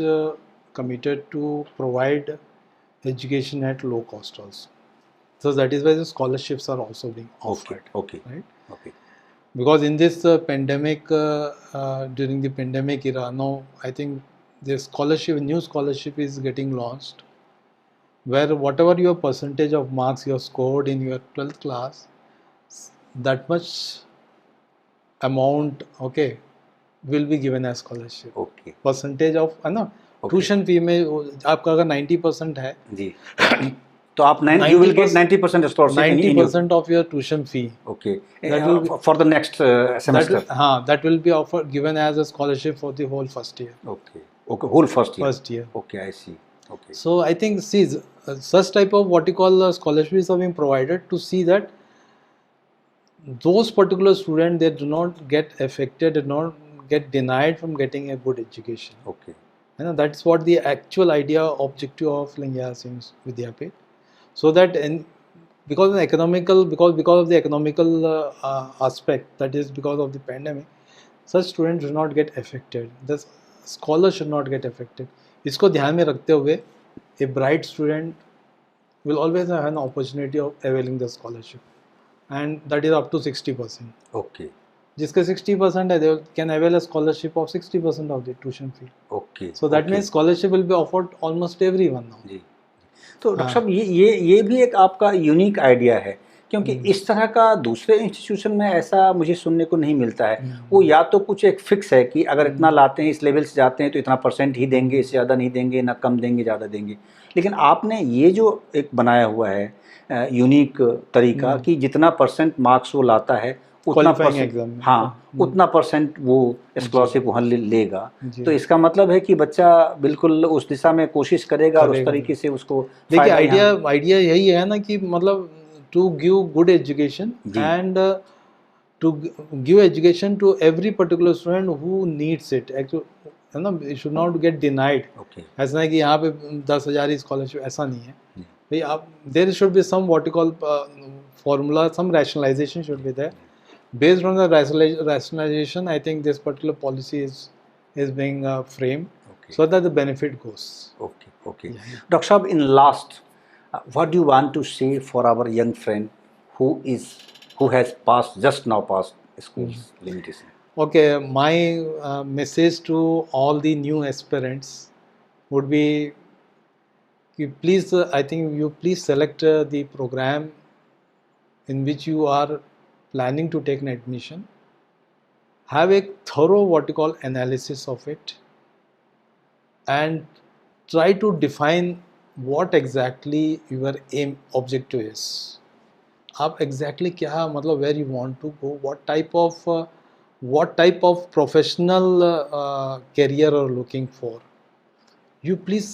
committed to provide education at low cost also. So that is why the scholarships are also being offered. Okay. Right? Okay. Because in this pandemic, during the pandemic era, now I think the new scholarship is getting launched, where whatever your percentage of marks you have scored in your 12th class, that much amount, okay, will be given as scholarship. Okay. Percentage of, है ना, ट्यूशन फी में आपका अगर 90% है जी, तो आप you will get 90% scholarship. 90% of your tuition fee. Okay. That will be, for the next semester. That will be offered, given as a scholarship for the whole first year. Okay. Whole first year. First year. Okay, I see. Okay. So I think, see, such type of what you call scholarships are being provided to see that those particular students, they do not get affected, do not get denied from getting a good education. Okay. And that's what the actual idea, objective of Lingayat Vidyapith. So that because of the economical aspect, that is because of the pandemic, such students do not get affected. The scholars should not get affected. इसको ध्यान में रखते हुए, a bright student will always have an opportunity of availing the scholarship, and that is up to 60%. Okay. जिसके 60% है, they can avail a scholarship of 60% of the tuition fee. Okay. So that means scholarship will be offered almost everyone now. जी, तो डॉक्टर साहब ये भी एक आपका यूनिक आइडिया है, क्योंकि इस तरह का दूसरे इंस्टीट्यूशन में ऐसा मुझे सुनने को नहीं मिलता है। वो या तो कुछ एक फिक्स है कि अगर इतना लाते हैं, इस लेवल से जाते हैं तो इतना % ही देंगे, इससे ज़्यादा नहीं देंगे, ना कम देंगे ज़्यादा देंगे। लेकिन आपने ये जो एक बनाया हुआ है यूनिक तरीका कि जितना % मार्क्स वो लाता है उतना क्वालिफाइंग एग्जाम में। हाँ उतना परसेंट वो स्कॉलरशिप वहाँ लेगा। जी। तो इसका मतलब है कि बच्चा बिल्कुल उस दिशा में कोशिश करेगा और उस तरीके से उसको देखिए फायदा यहाँ- आइडिया यही है ना कि मतलब टू गिव गुड एजुकेशन जी। And to give education to every particular student who needs it, actually है ना, it should not get denied। Okay ऐसा नहीं कि यहाँ पे 10,000 ही स्कॉलरशिप, ऐसा नहीं है जी। भाई। आप there should be some what you call formula, some rationalization should be there. Based on the rationalization, I think this particular policy is being framed Okay. so that the benefit goes. Okay, okay. Dr. Shab, in last, what do you want to say for our young friend who has just now passed school's limitation? Okay, my message to all the new aspirants would be, please, I think you please select the program in which you are planning to take an admission. Have a thorough what you call analysis of it, and try to define what exactly your aim objective is. आप exactly क्या मतलब where you want to go, what type of professional career are looking for. You please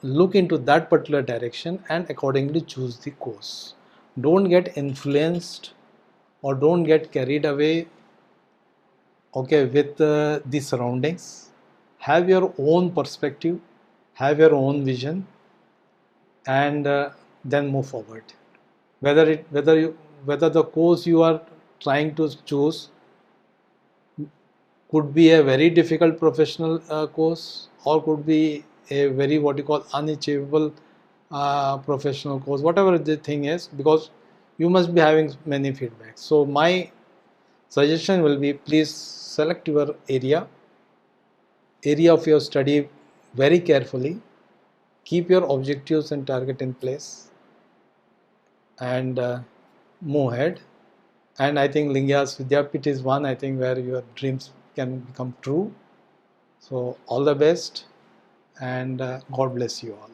look into that particular direction and accordingly choose the course. Don't get influenced or don't get carried away, okay, with the surroundings. Have your own perspective, have your own vision, and then move forward. Whether the course you are trying to choose could be a very difficult professional course, or could be a very what you call unachievable professional course, whatever the thing is, because you must be having many feedbacks. So my suggestion will be, please select your area of your study very carefully, keep your objectives and target in place, and move ahead. And I think Lingyas Vidyapit is one, I think, where your dreams can become true. So all the best, and God bless you all.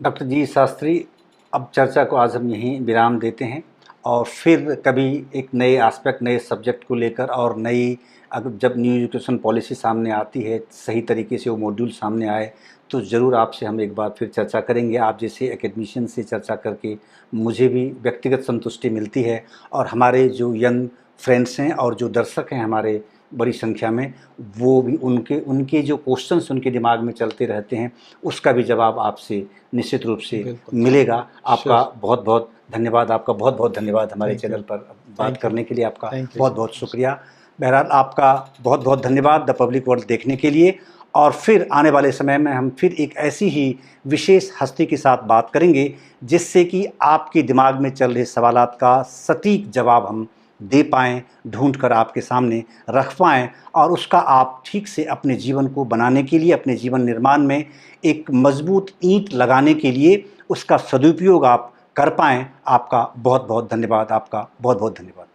Doctor G Shastri, अब चर्चा को आज हम यहीं विराम देते हैं और फिर कभी एक नए एस्पेक्ट, नए सब्जेक्ट को लेकर और नई, अगर जब न्यू एजुकेशन पॉलिसी सामने आती है, सही तरीके से वो मॉड्यूल सामने आए, तो ज़रूर आपसे हम एक बार फिर चर्चा करेंगे। आप जैसे एकेडमिशियन से चर्चा करके मुझे भी व्यक्तिगत संतुष्टि मिलती है और हमारे जो यंग फ्रेंड्स हैं और जो दर्शक हैं हमारे बड़ी संख्या में, वो भी उनके जो क्वेश्चंस उनके दिमाग में चलते रहते हैं, उसका भी जवाब आपसे निश्चित रूप से मिलेगा। आपका बहुत बहुत धन्यवाद, आपका बहुत बहुत धन्यवाद हमारे चैनल पर बात करने के लिए, आपका बहुत बहुत शुक्रिया। बहरहाल आपका बहुत बहुत धन्यवाद द पब्लिक वर्ल्ड देखने के लिए, और फिर आने वाले समय में हम फिर एक ऐसी ही विशेष हस्ती के साथ बात करेंगे जिससे कि आपके दिमाग में चल रहे सवालात का सटीक जवाब हम दे पाएँ, ढूंढ कर आपके सामने रख पाएँ, और उसका आप ठीक से अपने जीवन को बनाने के लिए, अपने जीवन निर्माण में एक मजबूत ईंट लगाने के लिए उसका सदुपयोग आप कर पाएँ। आपका बहुत बहुत धन्यवाद, आपका बहुत बहुत धन्यवाद।